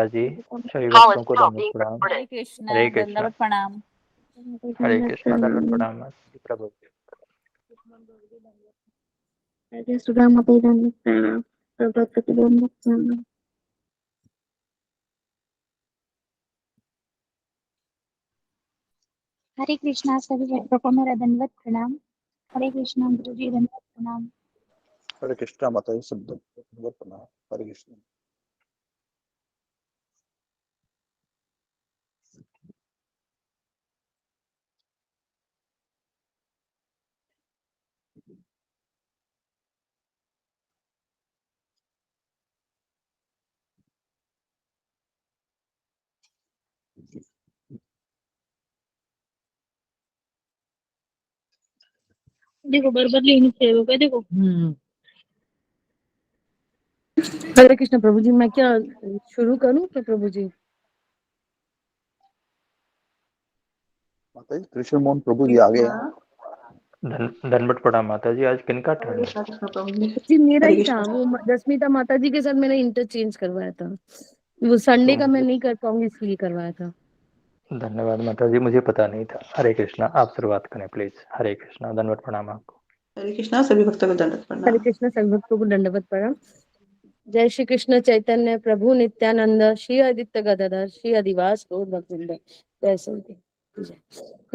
जी, सभी भक्तों को दंडवत प्रणाम। हरे कृष्णा, हरे कृष्णा, दंडवत प्रणाम। हरे कृष्णा, दंडवत प्रणाम प्रभु। हरे सुदाम माता जी दंडवत प्रणाम, प्रभु को दंडवत प्रणाम। हरे कृष्णा, सभी भक्तों को मेरा दंडवत प्रणाम। हरे कृष्णा गुरु जी, दंडवत प्रणाम। हरे कृष्णा माता जी, सब दंडवत प्रणाम। हरे कृष्णा। देखो बर्बाद लेनी चाहिए क्या? देखो हरे कृष्ण प्रभु जी, मैं क्या शुरू करूं क्या प्रभु जी? माता जी कृष्ण मोहन प्रभु जी आ गए हैं। दंडवत प्रणाम माता जी। आज किनका टर्न है? जी मेरा ही था, वो दस्मिता माता जी के साथ मैंने इंटरचेंज करवाया था। वो संडे का मैं नहीं कर पाऊंगी इसलिए करवाया था। धन्यवाद माता जी, मुझे पता नहीं था। हरे कृष्णा, आप शुरुआत करें प्लीज। हरे कृष्णा, दंडवत प्रणाम आपको। हरे कृष्णा, सभी भक्तों को दंडवत प्रणाम। हरे कृष्ण, सभी भक्तों को दंडवत प्रणाम। जय श्री कृष्ण चैतन्य प्रभु नित्यानंद, श्री आदित्य गदाधर, श्री आदिवास गौर भक्तवृंद। जय श्री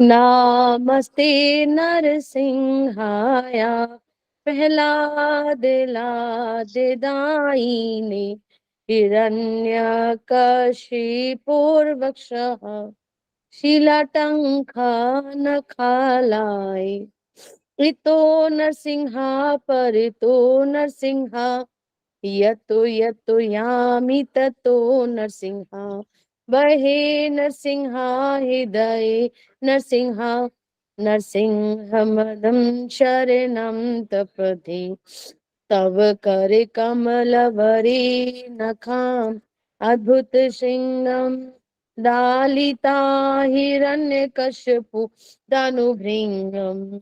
नमस्ते नरसिंहाय, प्रहलाद लाद दायिने, हिरण्यकशिपुर्वक्षः, शीलाटङ्कनखालाय, इतो नरसिंहा परितो नरसिंहा, यतो यतो यामि ततो नरसिंहा, वहे नरसिंहा हृदये नरसिंहा, नरसिंहमदं शरणं तपते, तव कर कमलवरे नखाम, अद्भुत सिंहम दालिता हिरण्यकश्यपु दानुभृंगम,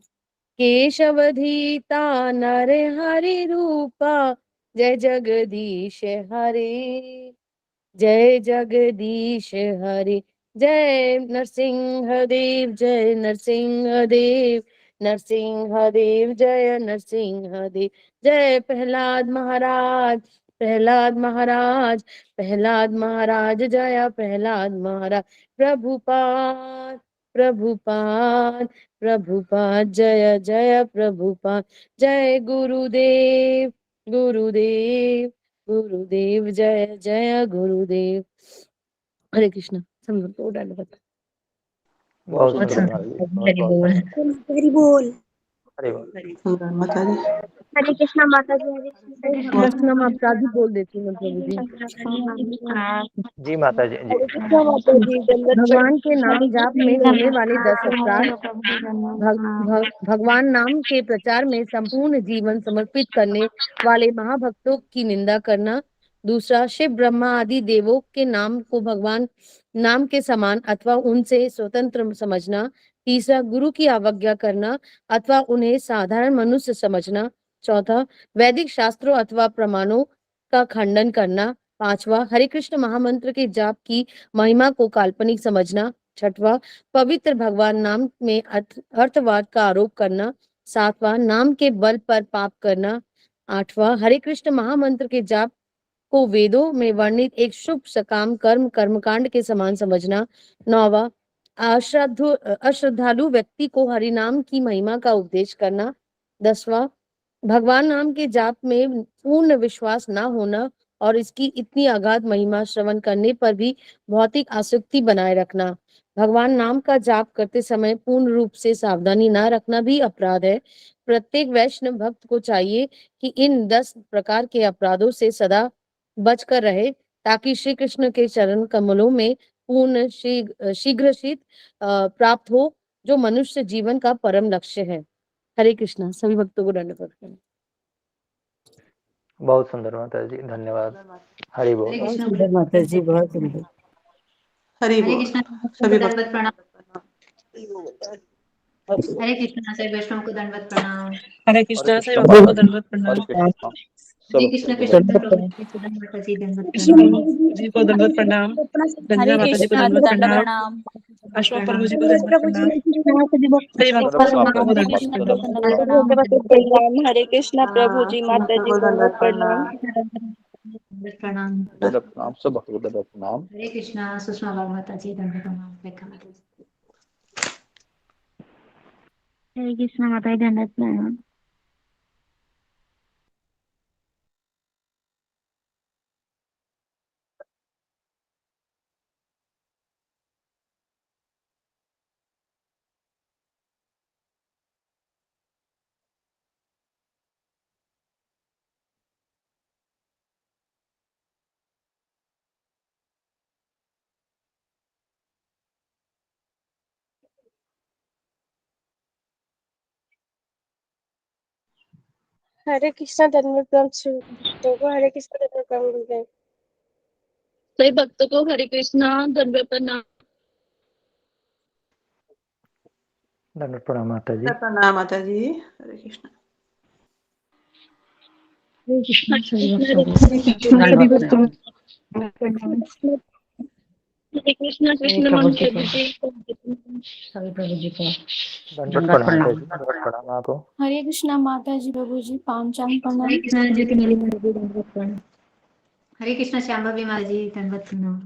केशवधीता नर हरि रूपा, जय जगदीश हरे, जय जगदीश हरे। जय नरसिंह देव, जय नरसिंह देव, नरसिंह देव जय नरसिंह देव। जय प्रहलाद महाराज, प्रहलाद महाराज, प्रहलाद महाराज जय प्रहलाद महाराज। प्रभुपाद प्रभुपाद प्रभुपाद, जय जय प्रभुपाद। जय गुरुदेव गुरुदेव गुरुदेव, जय जय गुरुदेव। हरे कृष्ण। बहुत बहुत सुंदर सुंदर माता जी, हरि बहुत बोल। हरि बोल। हरे बोल। सुंदर माता जी। हरे कृष्णा माता जी, हरे कृष्ण मैं अपराधी बोल देती हूँ प्रभु जी। जी माता जी, जी। कृष्णा माता जी, दंडवत भगवान के नाम जाप में होने वाले 10 अपराध, भगवान नाम के प्रचार में संपूर्ण जीवन समर्पित करने वाले महाभक्तों की निंदा करना। दूसरा, शिव ब्रह्मा आदि देवों के नाम को भगवान नाम के समान अथवा उनसे स्वतंत्र समझना। तीसरा, गुरु की अवज्ञा करना अथवा उन्हें साधारण मनुष्य समझना। चौथा, वैदिक शास्त्रों अथवा प्रमाणों का खंडन करना। पांचवा, हरे कृष्ण महामंत्र के जाप की महिमा को काल्पनिक समझना। छठवां, पवित्र भगवान नाम में अर्थवाद का आरोप करना। सातवां, नाम के बल पर पाप करना। आठवां, हरे कृष्ण महामंत्र के जाप को वेदों में वर्णित एक शुभ सकाम कर्मकांड के समान समझना। नौवां, अश्रद्धालु व्यक्ति को हरिनाम की महिमा का उपदेश करना। 10वां, भगवान नाम के जाप में पूर्ण विश्वास न होना और इसकी इतनी अगाध महिमा श्रवण करने पर भी भौतिक आसक्ति बनाए रखना। भगवान नाम का जाप करते समय पूर्ण रूप से सावधानी न रखना भी अपराध है। प्रत्येक वैष्णव भक्त को चाहिए कि इन 10 प्रकार के अपराधों से सदा बचकर रहे, ताकि श्री कृष्ण के चरण कमलों में पूर्ण शीघ्र शीत प्राप्त हो, जो मनुष्य जीवन का परम लक्ष्य है। हरे कृष्णा। सभी भक्तों को दंडवत प्रणाम। बहुत सुंदर माता जी, धन्यवाद। हरि बोल। बहुत सुंदर माता जी, बहुत सुंदर। हरि बोल। सभी दंडवत प्रणाम। हरे हरे कृष्णा, सभी वैष्णव को दंडवत प्रणाम। हरे कृष्णा कृष्णा। हरे कृष्णा। सब कृष्ण भक्तों को कृष्ण दंडवत प्रभु जी सुधा माता जी दंडवत कृष्ण प्रणाम जी को दंडवत प्रणाम। हरे रंजना माता जी को कृष्णा दंडवत दंड प्रणाम। प्रणाम। अशोक प्रभु जी को सूरज दंडवत प्रभु जी प्रणाम। सभी दंडवत भक्तों प्रणाम को हरे दंडवत दंडवत कृष्णा माता को प्रणाम। दंड प्रणाम। हरे कृष्णा प्रभु जी माता जी को को दंडवत प्रणाम। दंडवत प्रणाम। दंडवत प्रणाम सब भक्तों को दंडवत प्रणाम। हरे कृष्णा सुषमा माता जी दंडवत प्रणाम। रेखा माता जी हरे कृष्णा माता जी दंडवत प्रणाम। हरे कृष्णा दंडवत प्रणाम भक्तों को हरे कृष्णा दंडवत प्रणाम। सभी भक्तों को हरे कृष्णा दंडवत प्रणाम। दंडवत प्रणाम माता जी। प्रणाम माता जी। हरे कृष्ण हरे कृष्णा सभी सभी भक्तों हरे कृष्णा कृष्ण प्रभु जी प्रभु को जी। सभी प्रभु जी को दंडवत प्रणाम माता जी। दंडवत प्रणाम आपको। हरे कृष्णा माता जी प्रभु जी पांचांग प्रणाम। हरे कृष्ण जी की मेरी माता जी दंडवत प्रणाम। हरे कृष्ण श्यामा माता जी दंडवत प्रणाम।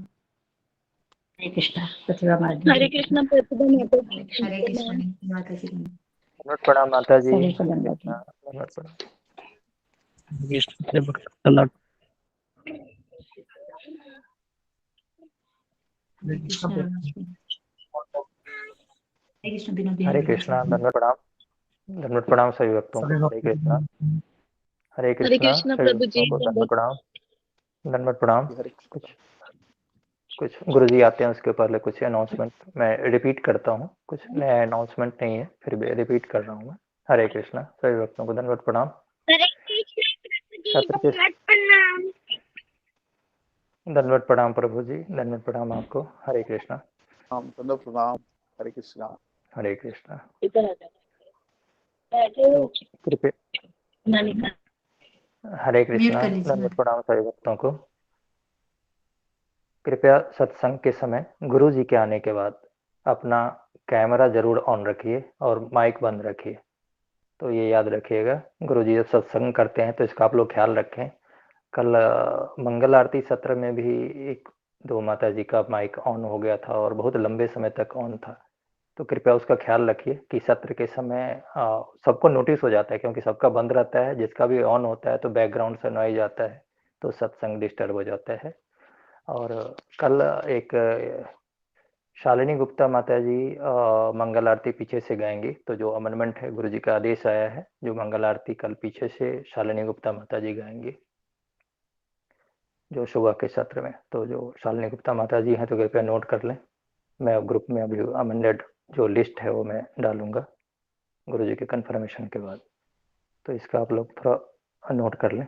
हरे कृष्णा प्रतिभा माता हरे जी कृष्णा प्रतिभा माता जी हरे कृष्ण माता जी दंडवत प्रणाम माता जी। सभी को हरे दंडवत कृष्णा दंडवत प्रणाम। हरे कृष्ण हरे कृष्ण बिना हरे कृष्णा दंडवत प्रणाम। दंडवत प्रणाम सभी भक्तों को। हरे कृष्णा। हरे हरे कृष्णा कृष्णा सभी प्रभु भक्तों जी। को दंडवत प्रणाम। दंडवत प्रणाम। हरे कुछ कुछ गुरुजी आते हैं उसके पहले कुछ अनाउंसमेंट मैं रिपीट करता हूँ। कुछ नया अनाउंसमेंट नहीं है, फिर भी रिपीट कर रहा हूँ मैं। हरे कृष्णा सभी भक्तों को दंडवत प्रणाम। हरे कृष्णा प्रभु जी छत्र के दंडवत प्रणाम। दंडवत प्रणाम प्रभु जी। दंडवत प्रणाम आपको। हरे कृष्णा। प्रणाम दंडवत प्रणाम। हरे कृष्णा हरे कृष्णा। इधर आ तो जाओ। कृपया हरे म्यूट कृष्णा कर लीजिए दंडवत प्रणाम सभी भक्तों को। कृपया सत्संग के समय गुरु जी के आने के बाद अपना कैमरा जरूर ऑन रखिए और माइक बंद रखिए। तो ये याद रखिएगा, गुरु जी जब सत्संग करते हैं तो इसका आप लोग ख्याल रखें। कल मंगल आरती सत्र में भी एक दो माता जी का माइक ऑन हो गया था और बहुत लंबे समय तक ऑन था। तो कृपया उसका ख्याल रखिए कि सत्र के समय सबको नोटिस हो जाता है, क्योंकि सबका बंद रहता है, जिसका भी ऑन होता है तो बैकग्राउंड से नॉइज आता है तो सत्संग डिस्टर्ब हो जाता है। और कल एक शालिनी गुप्ता माता जी मंगल आरती पीछे से गाएंगी। तो जो अमेंडमेंट है, गुरु जी का आदेश आया है, जो मंगल आरती कल पीछे से शालिनी गुप्ता माता जी गाएंगी जो सुबह के सत्र में। तो जो शालिनी गुप्ता माता जी हैं तो कृपया नोट कर लें। मैं ग्रुप में अभी अमेंडेड जो लिस्ट है वो मैं डालूंगा गुरु जी के कन्फर्मेशन के बाद। तो इसका आप लोग थोड़ा नोट कर लें।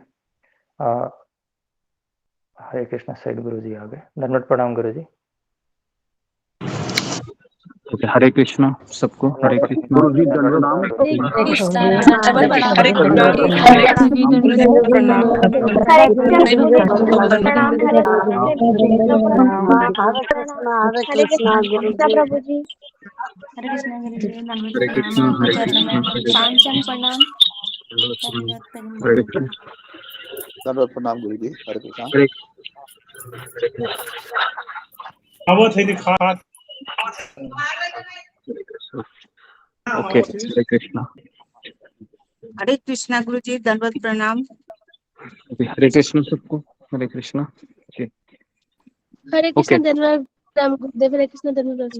हरे कृष्णा सहित गुरु जी आ गए। धन्यवाद प्रणाम गुरु जी। हरे कृष्णा सबको। हरे कृष्णा गुरु जी दंडवत प्रणाम। हरे कृष्णा कृष्णा दंडवत प्रणाम। हरे कृष्णा हरे कृष्णा प्रणाम। हरे भक्तों को दंडवत प्रणाम। हरे कृष्णा प्रभु जी। हरे कृष्णा गुरु जी दंडवत हरे प्रणाम। कृष्णा आपके हरे चरणों कृष्णा में हरे पांचांग प्रणाम। हरे कृष्णा दंडवत प्रणाम गुरु जी। हरे कृष्णा हरे ओके हरे कृष्णा। हरे कृष्णा गुरु जी दंडवत प्रणाम। हरे कृष्णा सबको। हरे कृष्णा। हरे ओके कृष्ण धन्यवाद राम गुरुदेव। हरे कृष्ण धन्यवाद।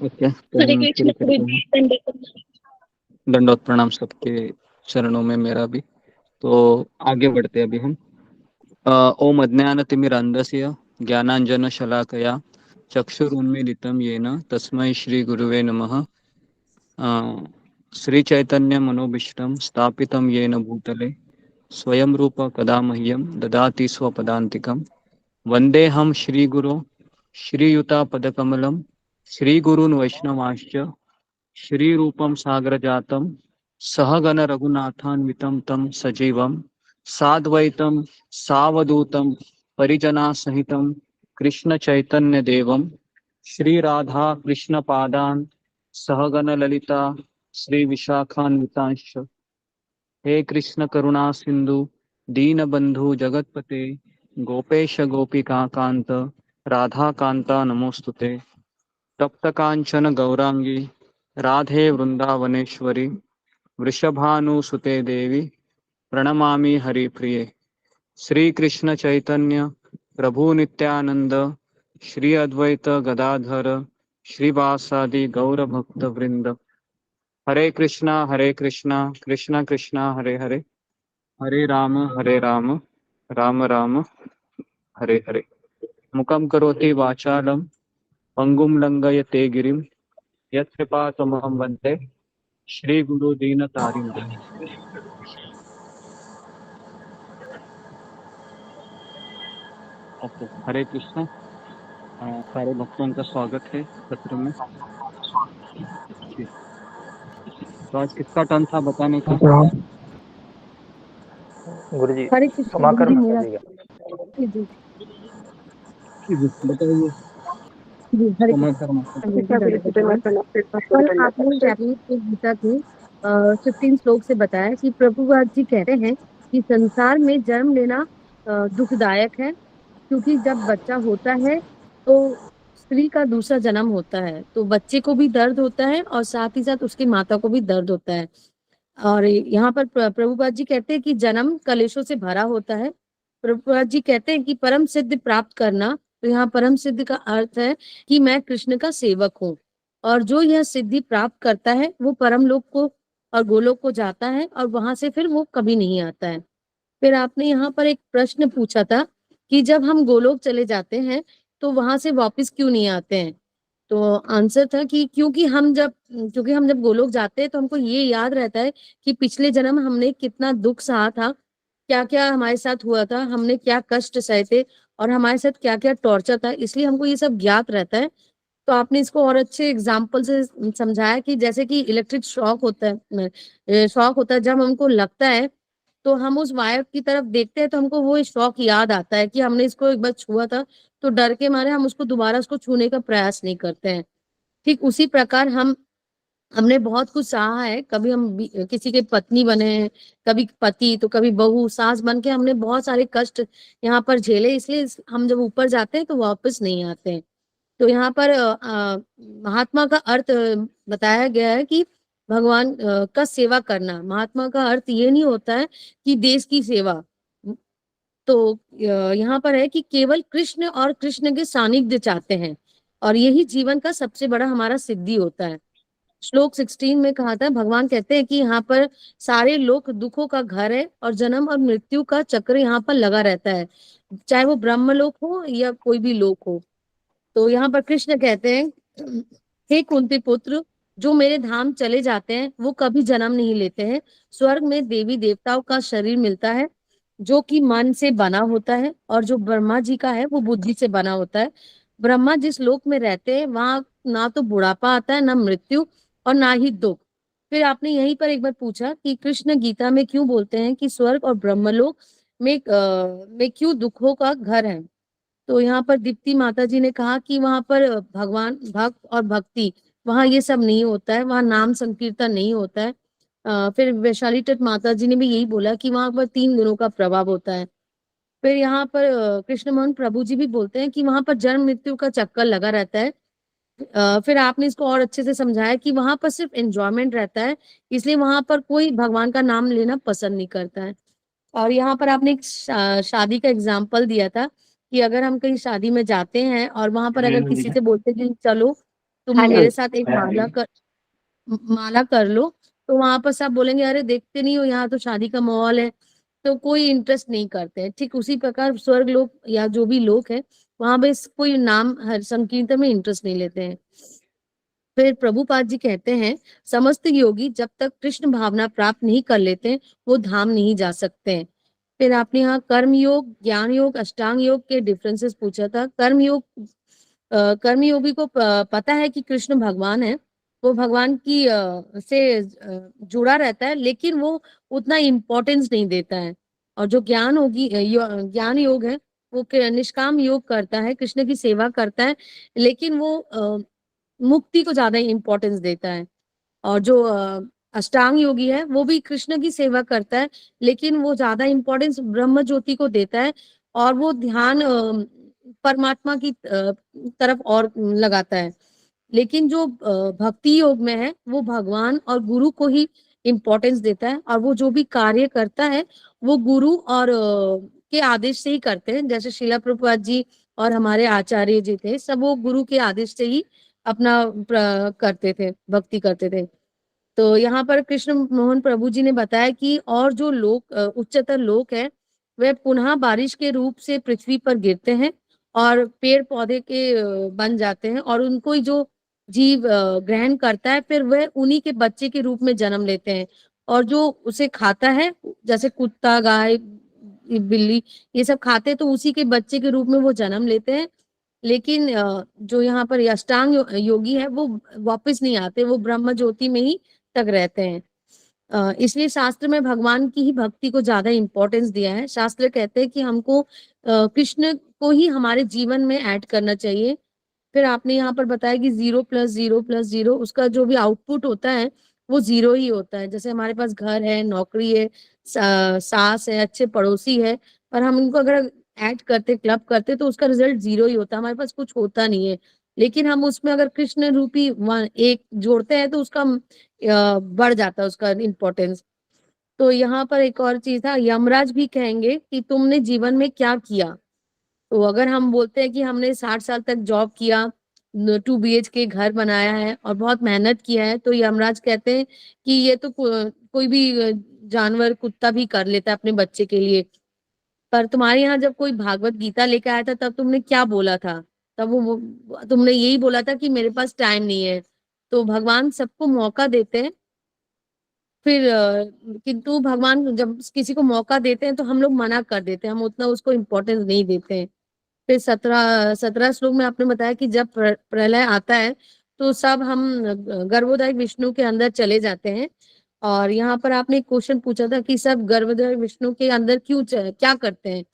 ओके तो हरे हम कृष्ण शुरू करते गुरु हैं। जी दंडवत दंडवत प्रणाम सबके चरणों में मेरा भी। तो आगे बढ़ते हैं अभी हम। ओम अज्ञानतिमिरान्धस्य ज्ञानाञ्जनशलाकया चक्षुरुन्मीलितं येन तस्मै श्रीगुरुवे नमः। श्रीचैतन्यमनोभीष्टं स्थापितं येन भूतले स्वयं रूप कदा मह्यं ददाति स्वपदान्तिकं। वन्देऽहं श्रीगुरो श्रीयुतापदकमलं श्रीगुरून् वैष्णवांश्च श्रीरूपं साग्रजातं सहगण रघुनाथान्वितं तं सजीवं साद्वैतं सावधूतं परिजना सहितं कृष्ण चैतन्य देवं श्री राधा कृष्ण पादान सहगण ललिता श्री विशाखान्वितांश। हे कृष्ण करुणा सिंधु दीनबंधु जगतपते गोपेश गोपिका कांत राधा कांता नमोस्तुते। तप्त कांचन गौरांगी राधे वृंदावनेश्वरी वृषभानुसुते देवी प्रणमामि हरिप्रिये। श्री कृष्ण चैतन्य प्रभु नित्यानंद श्री अद्वैत गदाधर श्रीवासादि गौर भक्त वृंद। हरे कृष्णा कृष्णा कृष्णा हरे हरे हरे राम राम राम हरे हरे। मुखं करोति वाचालं पंगुं लंघयते गिरिं यत्कृपातमहं वन्दे श्री गुरु दीनतारिणम्। ओके, हरे कृष्णा। सारे भक्तों का स्वागत है सत्र में। जी। तो आज किसका टर्न था बताने का? गुरु जी हरे कृष्ण क्षमा गुरु कर जी माता मेरा जी का। जी जी जी, बताइए। जी हरे क्षमा कृष्ण करना। गुरु जी दंडवत प्रणाम। कल आपने चैप्टर के गीता के 15 श्लोक से बताया कि प्रभुपाद जी कहते हैं कि संसार में जन्म लेना दुखदायक है, क्योंकि जब बच्चा होता है तो स्त्री का दूसरा जन्म होता है, तो बच्चे को भी दर्द होता है और साथ ही साथ उसकी माता को भी दर्द होता है। और यहाँ पर प्रभुपाद जी कहते हैं कि जन्म कलेशों से भरा होता है। प्रभुपाद जी कहते हैं कि परम सिद्ध प्राप्त करना, तो यहाँ परम सिद्ध का अर्थ है कि मैं कृष्ण का सेवक हूँ, और जो यह सिद्धि प्राप्त करता है वो परम लोक को और गोलोक को जाता है, और वहां से फिर वो कभी नहीं आता है। फिर आपने यहाँ पर एक प्रश्न पूछा था कि जब हम गोलोक चले जाते हैं तो वहां से वापस क्यों नहीं आते हैं। तो आंसर था कि क्योंकि हम जब गोलोक जाते हैं तो हमको ये याद रहता है कि पिछले जन्म हमने कितना दुख सहा था, क्या क्या हमारे साथ हुआ था, हमने क्या कष्ट सहे थे, और हमारे साथ क्या क्या टॉर्चर था, इसलिए हमको ये सब ज्ञात रहता है। तो आपने इसको और अच्छे एग्जाम्पल से समझाया कि जैसे कि इलेक्ट्रिक शॉक होता है, जब हमको लगता है तो हम उस वायर की तरफ देखते हैं तो हमको वो शौक याद आता है कि हमने इसको एक बार छुआ था, तो डर के मारे हम उसको दोबारा उसको छूने का प्रयास नहीं करते हैं। ठीक उसी प्रकार हमने बहुत कुछ सहा है, कभी किसी के पत्नी बने हैं, कभी पति, तो कभी बहू सास बन के हमने बहुत सारे कष्ट यहाँ पर झेले, इसलिए हम जब ऊपर जाते हैं तो वापस नहीं आते हैं। तो यहाँ पर महात्मा का अर्थ बताया गया है कि भगवान का सेवा करना। महात्मा का अर्थ ये नहीं होता है कि देश की सेवा। तो यहाँ पर है कि केवल कृष्ण और कृष्ण के सानिध्य चाहते हैं, और यही जीवन का सबसे बड़ा हमारा सिद्धि होता है। श्लोक 16 में कहा था, भगवान कहते हैं कि यहाँ पर सारे लोक दुखों का घर है, और जन्म और मृत्यु का चक्र यहाँ पर लगा रहता है, चाहे वो ब्रह्मलोक हो या कोई भी लोक हो। तो यहाँ पर कृष्ण कहते हैं, हे कुंती पुत्र, जो मेरे धाम चले जाते हैं वो कभी जन्म नहीं लेते हैं। स्वर्ग में देवी देवताओं का शरीर मिलता है जो कि मन से बना होता है, और जो ब्रह्मा जी का है वो बुद्धि से बना होता है। ब्रह्मा जिस लोक में रहते हैं वहां ना तो बुढ़ापा आता है, ना मृत्यु, और ना ही दुख। फिर आपने यहीं पर एक बार पूछा कि कृष्ण गीता में क्यों बोलते हैं कि स्वर्ग और ब्रह्मलोक में क्यों दुखों का घर है। तो यहाँ पर दीप्ति माता जी ने कहा कि वहां पर भगवान भक्त और भक्ति, वहां ये सब नहीं होता है, वहां नाम संकीर्तन नहीं होता है। फिर वैशाली तट माता जी ने भी यही बोला कि वहां पर 3 गुणों का प्रभाव होता है। फिर यहाँ पर कृष्ण मोहन प्रभु जी भी बोलते हैं कि वहां पर जन्म मृत्यु का चक्कर लगा रहता है। फिर आपने इसको और अच्छे से समझाया कि वहां पर सिर्फ एंजॉयमेंट रहता है, इसलिए वहां पर कोई भगवान का नाम लेना पसंद नहीं करता है। और यहाँ पर आपने एक शादी का एग्जाम्पल दिया था कि अगर हम कहीं शादी में जाते हैं और वहां पर अगर किसी से बोलते हैं कि चलो तुम मेरे साथ एक माला कर लो, तो वहां पर सब बोलेंगे अरे देखते नहीं हो यहाँ तो शादी का माहौल है, तो कोई इंटरेस्ट नहीं करते हैं। ठीक उसी प्रकार स्वर्ग लोक या जो भी लोक है वहां पे कोई नाम हर संकीर्तन में इंटरेस्ट नहीं लेते हैं। फिर प्रभुपाद जी कहते हैं, समस्त योगी जब तक कृष्ण भावना प्राप्त नहीं कर लेते वो धाम नहीं जा सकते हैं। फिर आपने यहाँ कर्म योग, ज्ञान योग, अष्टांग योग के डिफरेंसेस पूछा था। कर्म योगी को पता है कि कृष्ण भगवान है, वो भगवान की से जुड़ा रहता है, लेकिन वो उतना इम्पोर्टेंस नहीं देता है। और जो ज्ञान होगी ज्ञान योग है, वो निष्काम योग करता है, कृष्ण की सेवा करता है, लेकिन वो मुक्ति को ज्यादा इम्पोर्टेंस देता है। और जो अष्टांग योगी है, वो भी कृष्ण की सेवा करता है, लेकिन वो ज्यादा इम्पोर्टेंस ब्रह्म ज्योति को देता है, और वो ध्यान परमात्मा की तरफ और लगाता है। लेकिन जो भक्ति योग में है, वो भगवान और गुरु को ही इम्पोर्टेंस देता है, और वो जो भी कार्य करता है वो गुरु और के आदेश से ही करते हैं। जैसे शिला प्रभुपाद जी और हमारे आचार्य जी थे, सब वो गुरु के आदेश से ही अपना करते थे, भक्ति करते थे। तो यहाँ पर कृष्ण मोहन प्रभु जी ने बताया कि और जो लोग उच्चतर लोक है, वह पुनः बारिश के रूप से पृथ्वी पर गिरते हैं और पेड़ पौधे के बन जाते हैं, और उनको ही जो जीव ग्रहण करता है, फिर वह उन्हीं के बच्चे के रूप में जन्म लेते हैं। और जो उसे खाता है, जैसे कुत्ता, गाय, बिल्ली, ये सब खाते हैं, तो उसी के बच्चे के रूप में वो जन्म लेते हैं। लेकिन जो यहाँ पर अष्टांग योगी है, वो वापस नहीं आते, वो ब्रह्म ज्योति में ही तक रहते हैं। इसलिए शास्त्र में भगवान की ही भक्ति को ज्यादा इंपॉर्टेंस दिया है। शास्त्र कहते हैं कि हमको कृष्ण को ही हमारे जीवन में ऐड करना चाहिए। फिर आपने यहाँ पर बताया कि 0+0+0 उसका जो भी आउटपुट होता है वो 0 ही होता है। जैसे हमारे पास घर है, नौकरी है, सास है, अच्छे पड़ोसी है, पर हम उनको अगर ऐड करते, क्लब करते, तो उसका रिजल्ट 0 ही होता है, हमारे पास कुछ होता नहीं है। लेकिन हम उसमें अगर कृष्ण रूपी एक जोड़ते हैं, तो उसका बढ़ जाता है उसका इम्पोर्टेंस। तो यहाँ पर एक और चीज था, यमराज भी कहेंगे कि तुमने जीवन में क्या किया। तो अगर हम बोलते हैं कि हमने 60 साल तक जॉब किया, 2 BHK घर बनाया है और बहुत मेहनत किया है, तो यमराज कहते हैं कि ये तो कोई भी जानवर, कुत्ता भी कर लेता है अपने बच्चे के लिए। पर तुम्हारे यहाँ जब कोई भागवत गीता लेकर आया था, तब तुमने क्या बोला था? तब वो तुमने यही बोला था कि मेरे पास टाइम नहीं है। तो भगवान सबको मौका देते हैं, फिर किंतु भगवान जब किसी को मौका देते हैं तो हम लोग मना कर देते हैं, हम उतना उसको इम्पोर्टेंस नहीं देते हैं। फिर 17 श्लोक में आपने बताया कि जब प्रलय आता है, तो सब हम गर्भोदय विष्णु के अंदर चले जाते हैं। और यहाँ पर आपने एक क्वेश्चन पूछा था कि सब गर्भोदय विष्णु के अंदर क्यों क्या करते हैं।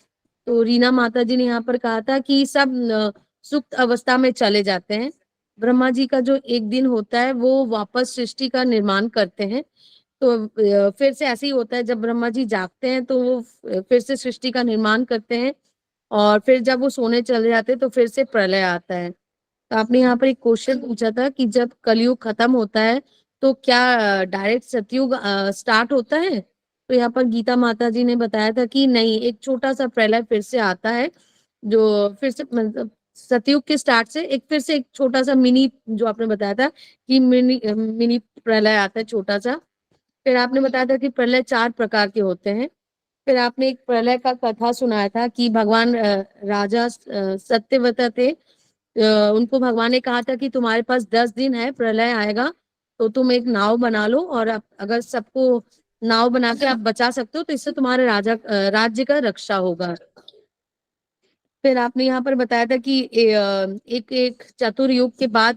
तो रीना माता जी ने यहाँ पर कहा था कि सब सुप्त अवस्था में चले जाते हैं। ब्रह्मा जी का जो एक दिन होता है, वो वापस सृष्टि का निर्माण करते हैं। तो फिर से ऐसे ही होता है, जब ब्रह्मा जी जागते हैं तो वो फिर से सृष्टि का निर्माण करते हैं, और फिर जब वो सोने चले जाते हैं तो फिर से प्रलय आता है। तो आपने यहाँ पर एक क्वेश्चन पूछा था कि जब कलयुग खत्म होता है, तो क्या डायरेक्ट सतयुग स्टार्ट होता है। तो यहाँ पर गीता माता जी ने बताया था कि नहीं, एक छोटा सा प्रलय फिर से आता है, जो फिर से मतलब सतयुग के स्टार्ट से एक फिर से एक छोटा सा मिनी, जो आपने बताया था कि मिनी प्रलय आता है, छोटा सा। फिर आपने बताया था कि प्रलय 4 प्रकार के होते हैं। फिर आपने एक प्रलय का कथा सुनाया था कि भगवान राजा सत्यव्रत थे, उनको भगवान ने कहा था कि तुम्हारे पास 10 दिन है, प्रलय आएगा, तो तुम एक नाव बना लो, और अगर सबको नाव बना के आप बचा सकते हो, तो इससे तुम्हारे राज्य का रक्षा होगा। फिर आपने यहाँ पर बताया था कि एक एक चतुर्युग के बाद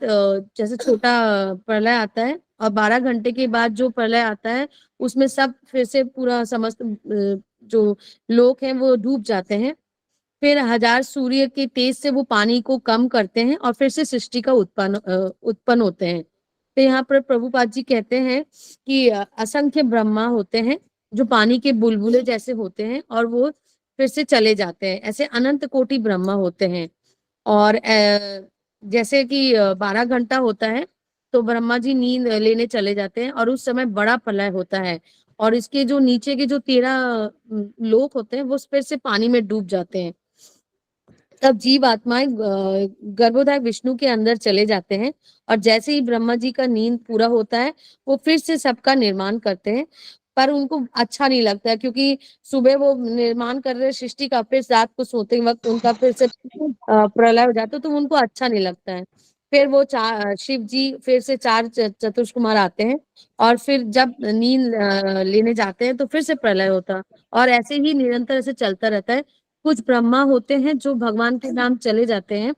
जैसे छोटा प्रलय आता है, और 12 घंटे के बाद जो प्रलय आता है, उसमें सब फिर से पूरा समस्त जो लोग हैं वो डूब जाते हैं। फिर 1000 सूर्य के तेज से वो पानी को कम करते हैं, और फिर से सृष्टि का उत्पन्न होते हैं। तो यहाँ पर प्रभुपाद जी कहते हैं कि असंख्य ब्रह्मा होते हैं, जो पानी के बुलबुले जैसे होते हैं, और वो फिर से चले जाते हैं। ऐसे अनंत कोटि ब्रह्मा होते हैं। और जैसे कि 12 घंटा होता है, तो ब्रह्मा जी नींद लेने चले जाते हैं, और उस समय बड़ा प्रलय होता है, और इसके जो नीचे के जो 13 लोक होते हैं, वो फिर से पानी में डूब जाते हैं। तब जीव आत्माएं गर्भोदय विष्णु के अंदर चले जाते हैं, और जैसे ही ब्रह्मा जी का नींद पूरा होता है, वो फिर से सबका निर्माण करते हैं। पर उनको अच्छा नहीं लगता है, क्योंकि सुबह वो निर्माण कर रहे सृष्टि का, फिर रात को सोते वक्त उनका फिर से प्रलय हो जाता है, तो उनको अच्छा नहीं लगता है। फिर वो शिव जी फिर से 4 चतुष्कुमार आते हैं, और फिर जब नींद लेने जाते हैं, तो फिर से प्रलय होता है, और ऐसे ही निरंतर ऐसे चलता रहता है। कुछ ब्रह्मा होते हैं जो भगवान के नाम चले जाते हैं,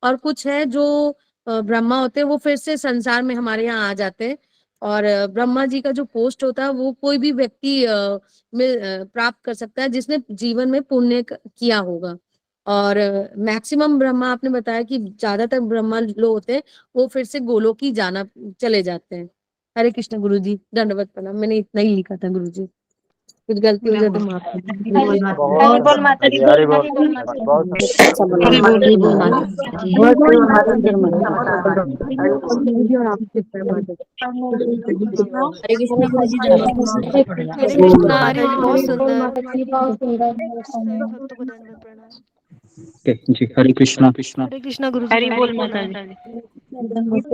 और कुछ है जो ब्रह्मा होते हैं वो फिर से संसार में हमारे यहाँ आ जाते हैं, और ब्रह्मा जी का जो पोस्ट होता है वो कोई भी व्यक्ति प्राप्त कर सकता है जिसने जीवन में पुण्य किया होगा। और मैक्सिमम ब्रह्मा आपने बताया कि ज्यादातर ब्रह्मा लोग होते हैं वो फिर से गोलोक ही जाना चले जाते हैं। हरे कृष्ण गुरु जी, दंडवत प्रणाम। मैंने इतना ही लिखा था गुरु जी, कुछ गलती हो जाए तो माफ कर दीजिए। बहुत बोल माता जी, जी, हरि बोल, बोल माता जी। बहुत हरि बोल, हरि बोल माता जी। बहुत बहुत माता जी, गुरु जी और आपके हरे कृष्ण गुरु जी, दंडवत प्रणाम। हरे कृष्णा माता जी, बहुत सुंदर। सभी भक्तों को दंडवत प्रणाम। जी हरे कृष्णा कृष्णा। हरे कृष्णा गुरु जी, हरि हरे बोल बोल माता माता जी। जी।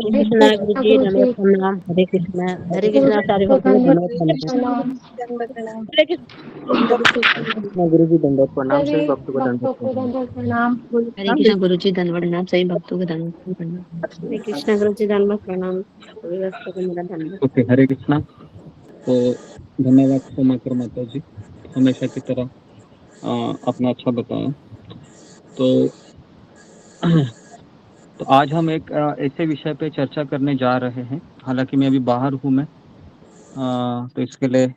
कृष्णा गुरु जी, दंडवत प्रणाम। हरे कृष्णा सारे भक्तों को दंडवत प्रणाम। हरे कृष्ण गुरु जी, दंडवत प्रणाम। सभी भक्तों को दंडवत प्रणाम। हरे कृष्ण गुरु जी, दंडवत प्रणाम। सभी भक्तों को दंडवत प्रणाम। हरे कृष्ण गुरु जी, दंडवत प्रणाम। सभी भक्तों को मेरा दंडवत। ओके, हरे कृष्णा। तो धन्यवाद सोमाकर माता जी, हमेशा की तरह अपना अच्छा बताया। तो तो आज हम एक ऐसे विषय पे चर्चा करने जा रहे हैं। हालांकि मैं अभी बाहर हूँ मैं, तो इसके लिए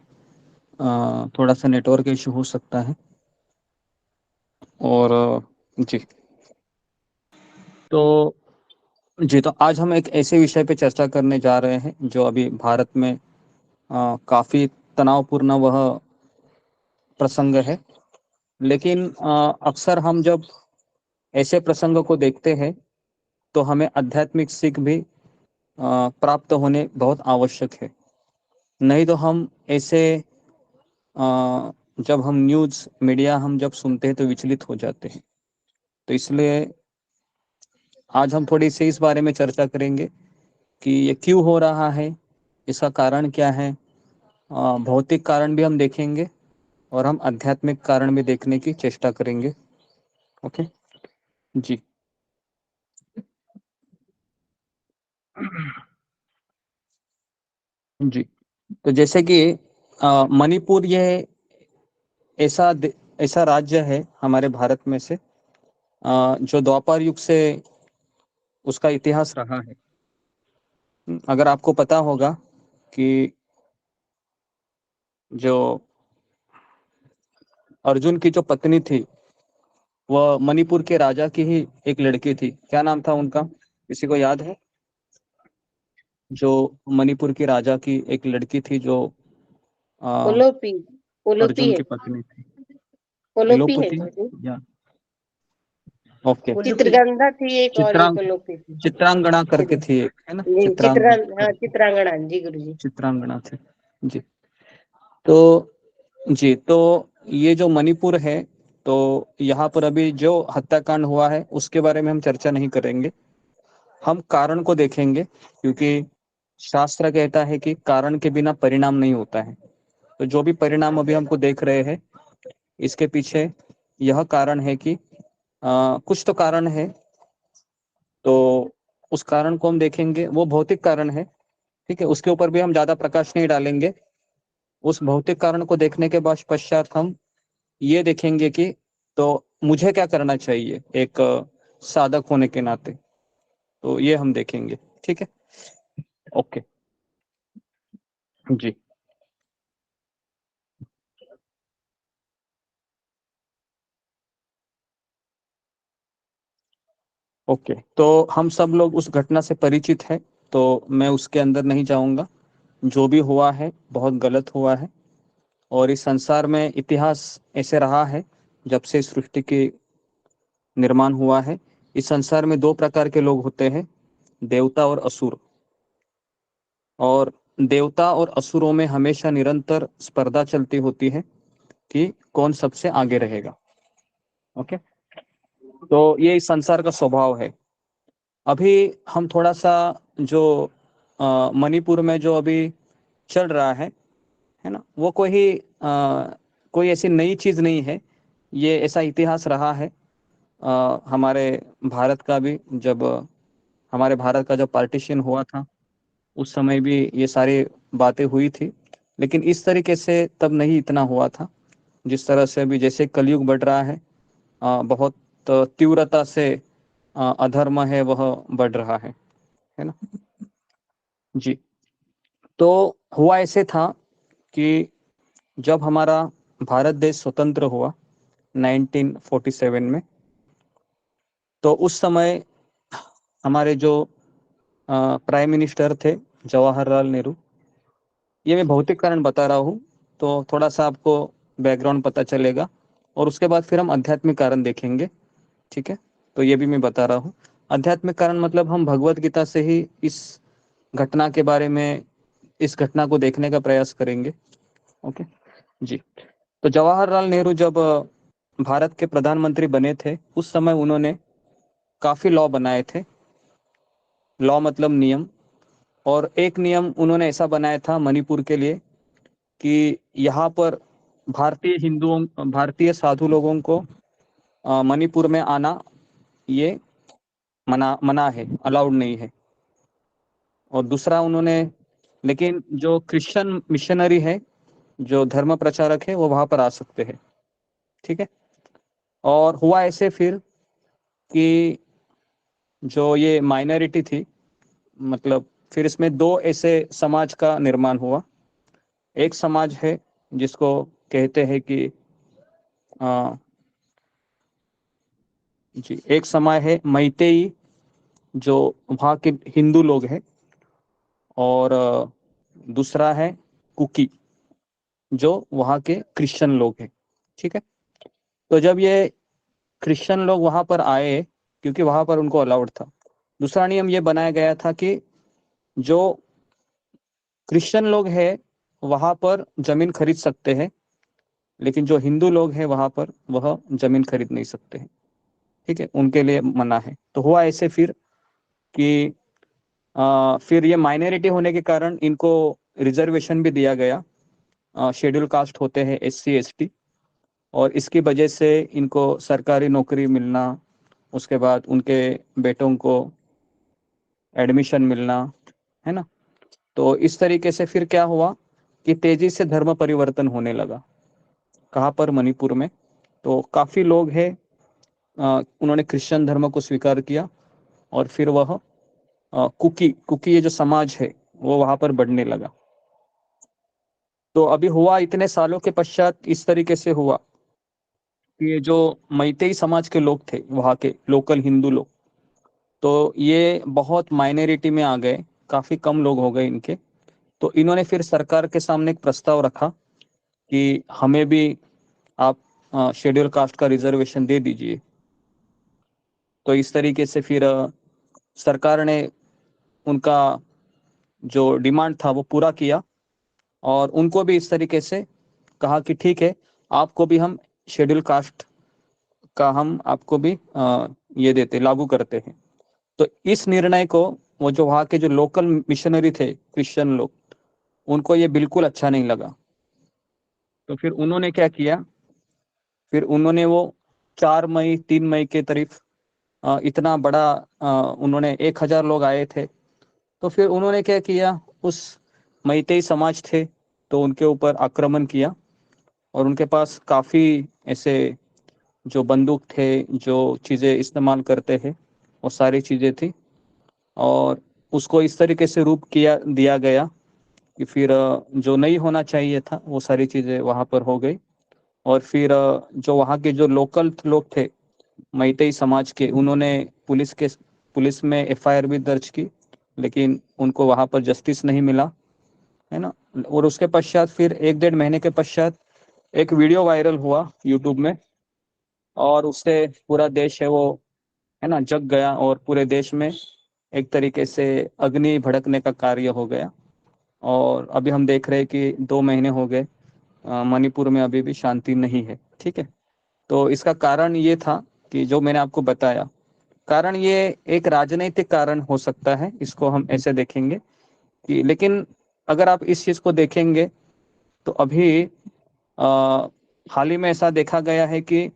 थोड़ा सा नेटवर्क इशू हो सकता है। और जी तो तो आज हम एक ऐसे विषय पे चर्चा करने जा रहे हैं जो अभी भारत में काफी तनावपूर्ण वह प्रसंग है। लेकिन अक्सर हम जब ऐसे प्रसंग को देखते हैं तो हमें आध्यात्मिक सीख भी प्राप्त होने बहुत आवश्यक है। नहीं तो हम ऐसे जब हम न्यूज़ मीडिया हम जब सुनते हैं तो विचलित हो जाते हैं। तो इसलिए आज हम थोड़ी सी इस बारे में चर्चा करेंगे कि ये क्यों हो रहा है, इसका कारण क्या है। भौतिक कारण भी हम देखेंगे और हम आध्यात्मिक कारण भी देखने की चेष्टा करेंगे। ओके जी। जी तो जैसे कि मणिपुर ये ऐसा ऐसा राज्य है हमारे भारत में से जो द्वापर युग से उसका इतिहास रहा है। अगर आपको पता होगा कि जो अर्जुन की जो पत्नी थी वह मणिपुर के राजा की ही एक लड़की थी। क्या नाम था उनका, किसी को याद है? जो मणिपुर की राजा की एक लड़की थी जो ओलोपी, ओलोपी अर्जुन है, की पत्नी थी। ओलोपी है एलोपति जी। या ओके, चित्रगंधा थी एक, और एक चित्रांग ओलोपी थी। चित्रांगना करके थी एक, है ना? जी, हाँ, चित्रांगना जी गुरु जी। चित्रांगना थी जी। तो ये जो मणिपुर है, तो यहाँ पर अभी जो हत्याकांड हुआ है उसके बारे में हम चर्चा नहीं करेंगे। हम कारण को देखेंगे, क्योंकि शास्त्र कहता है कि कारण के बिना परिणाम नहीं होता है। तो जो भी परिणाम अभी हमको देख रहे हैं इसके पीछे यह कारण है कि कुछ तो कारण है। तो उस कारण को हम देखेंगे, वो भौतिक कारण है, ठीक है, उसके ऊपर भी हम ज्यादा प्रकाश नहीं डालेंगे। उस भौतिक कारण को देखने के बाद पश्चात हम ये देखेंगे कि तो मुझे क्या करना चाहिए एक साधक होने के नाते। तो ये हम देखेंगे, ठीक है। ओके जी। ओके, तो हम सब लोग उस घटना से परिचित हैं, तो मैं उसके अंदर नहीं जाऊंगा। जो भी हुआ है बहुत गलत हुआ है, और इस संसार में इतिहास ऐसे रहा है जब से सृष्टि की निर्माण हुआ है। इस संसार में दो प्रकार के लोग होते हैं, देवता और असुर। और देवता और असुरों में हमेशा निरंतर स्पर्धा चलती होती है कि कौन सबसे आगे रहेगा। ओके, तो ये इस संसार का स्वभाव है। अभी हम थोड़ा सा जो मणिपुर में जो अभी चल रहा है ना, वो कोई ऐसी नई चीज नहीं है। ये ऐसा इतिहास रहा है हमारे भारत का भी। जब हमारे भारत का जब पार्टीशन हुआ था उस समय भी ये सारी बातें हुई थी, लेकिन इस तरीके से तब नहीं इतना हुआ था जिस तरह से अभी। जैसे कलयुग बढ़ रहा है, बहुत तीव्रता से अधर्म है वह बढ़ रहा है। है ना जी। तो हुआ ऐसे था कि जब हमारा भारत देश स्वतंत्र हुआ 1947 में, तो उस समय हमारे जो प्राइम मिनिस्टर थे जवाहरलाल नेहरू, ये मैं भौतिक कारण बता रहा हूँ तो थोड़ा सा आपको बैकग्राउंड पता चलेगा, और उसके बाद फिर हम आध्यात्मिक कारण देखेंगे, ठीक है। तो ये भी मैं बता रहा हूँ। आध्यात्मिक कारण मतलब हम भगवत गीता से ही इस घटना के बारे में, इस घटना को देखने का प्रयास करेंगे। ओके जी। तो जवाहरलाल नेहरू जब भारत के प्रधानमंत्री बने थे, उस समय उन्होंने काफी लॉ बनाए थे। लॉ मतलब नियम। और एक नियम उन्होंने ऐसा बनाया था मणिपुर के लिए कि यहाँ पर भारतीय साधु लोगों को मणिपुर में आना ये मना है, अलाउड नहीं है। और दूसरा उन्होंने, लेकिन जो क्रिश्चियन मिशनरी है, जो धर्म प्रचारक है, वो वहां पर आ सकते हैं, ठीक है। और हुआ ऐसे फिर कि जो ये माइनॉरिटी थी, मतलब फिर इसमें दो ऐसे समाज का निर्माण हुआ। एक समाज है जिसको कहते हैं कि जी, एक समाज है मैतेई, जो वहाँ के हिंदू लोग हैं, और दूसरा है कुकी, जो वहाँ के क्रिश्चियन लोग हैं, ठीक है। तो जब ये क्रिश्चियन लोग वहाँ पर आए, क्योंकि वहाँ पर उनको अलाउड था, दूसरा नियम ये बनाया गया था कि जो क्रिश्चियन लोग हैं वहाँ पर जमीन खरीद सकते हैं, लेकिन जो हिंदू लोग हैं वहाँ पर वह जमीन खरीद नहीं सकते हैं, ठीक है, उनके लिए मना है। तो हुआ ऐसे फिर कि फिर ये माइनॉरिटी होने के कारण इनको रिजर्वेशन भी दिया गया। शेड्यूल कास्ट होते हैं SC ST, और इसकी वजह से इनको सरकारी नौकरी मिलना, उसके बाद उनके बेटों को एडमिशन मिलना, है ना। तो इस तरीके से फिर क्या हुआ कि तेजी से धर्म परिवर्तन होने लगा। कहाँ पर? मणिपुर में। तो काफी लोग हैं, उन्होंने क्रिश्चियन धर्म को स्वीकार किया, और फिर वह कुकी ये जो समाज है वो वहां पर बढ़ने लगा। तो अभी हुआ इतने सालों के पश्चात इस तरीके से हुआ कि ये जो मैतेई समाज के लोग थे, वहाँ के लोकल हिंदू लोग, तो ये बहुत माइनॉरिटी में आ गए, काफी कम लोग हो गए इनके। तो इन्होंने फिर सरकार के सामने एक प्रस्ताव रखा कि हमें भी आप शेड्यूल कास्ट का रिजर्वेशन दे दीजिए। तो इस तरीके से फिर सरकार ने उनका जो डिमांड था वो पूरा किया, और उनको भी इस तरीके से कहा कि ठीक है, आपको भी हम शेड्यूल कास्ट का हम आपको भी ये देते, लागू करते हैं। तो इस निर्णय को वो जो वहाँ के जो लोकल मिशनरी थे क्रिश्चियन लोग, उनको ये बिल्कुल अच्छा नहीं लगा। तो फिर उन्होंने क्या किया, फिर उन्होंने वो 4 मई 3 मई के करीब इतना बड़ा उन्होंने 1000 लोग आए थे। तो फिर उन्होंने क्या किया, उस मैतेई समाज थे तो उनके ऊपर आक्रमण किया, और उनके पास काफी ऐसे जो बंदूक थे, जो चीजें इस्तेमाल करते हैं, वो सारी चीजें थी। और उसको इस तरीके से रूप किया दिया गया कि फिर जो नहीं होना चाहिए था वो सारी चीजें वहां पर हो गई। और फिर जो वहाँ के जो लोकल लोग थे मैतेई समाज के, उन्होंने पुलिस में FIR भी दर्ज की, लेकिन उनको वहां पर जस्टिस नहीं मिला, है ना। और उसके पश्चात फिर 1 डेढ़ महीने के पश्चात एक वीडियो वायरल हुआ यूट्यूब में, और उससे पूरा देश है वो, है ना, जग गया, और पूरे देश में एक तरीके से अग्नि भड़कने का कार्य हो गया। और अभी हम देख रहे हैं कि 2 महीने हो गए, मणिपुर में अभी भी शांति नहीं है, ठीक है। तो इसका कारण ये था कि जो मैंने आपको बताया, कारण ये एक राजनीतिक कारण हो सकता है, इसको हम ऐसे देखेंगे कि, लेकिन अगर आप इस चीज को देखेंगे तो अभी हाल ही में ऐसा देखा गया है कि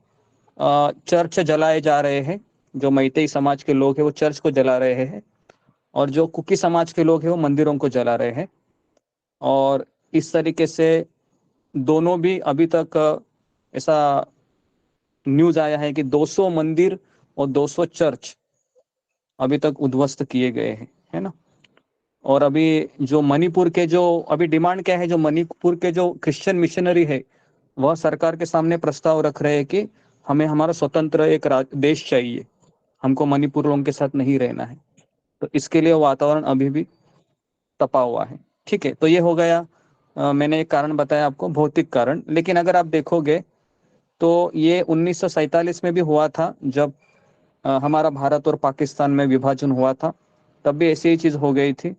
चर्च जलाए जा रहे हैं। जो मैतेई समाज के लोग हैं वो चर्च को जला रहे हैं, और जो कुकी समाज के लोग हैं वो मंदिरों को जला रहे हैं। और इस तरीके से दोनों भी अभी तक ऐसा न्यूज आया है कि 200 मंदिर और 200 चर्च अभी तक उद्ध्वस्त किए गए हैं। है ना। और अभी जो मणिपुर के जो अभी डिमांड क्या है, जो मणिपुर के जो क्रिश्चियन मिशनरी है वह सरकार के सामने प्रस्ताव रख रहे हैं कि हमें हमारा स्वतंत्र एक देश चाहिए, हमको मणिपुर लोगों के साथ नहीं रहना है। तो इसके लिए वातावरण अभी भी तपा हुआ है। ठीक है, तो ये हो गया मैंने एक कारण बताया आपको, भौतिक कारण। लेकिन अगर आप देखोगे तो ये 1947 में भी हुआ था, जब हमारा भारत और पाकिस्तान में विभाजन हुआ था, तब भी ऐसी ही चीज हो गई थी,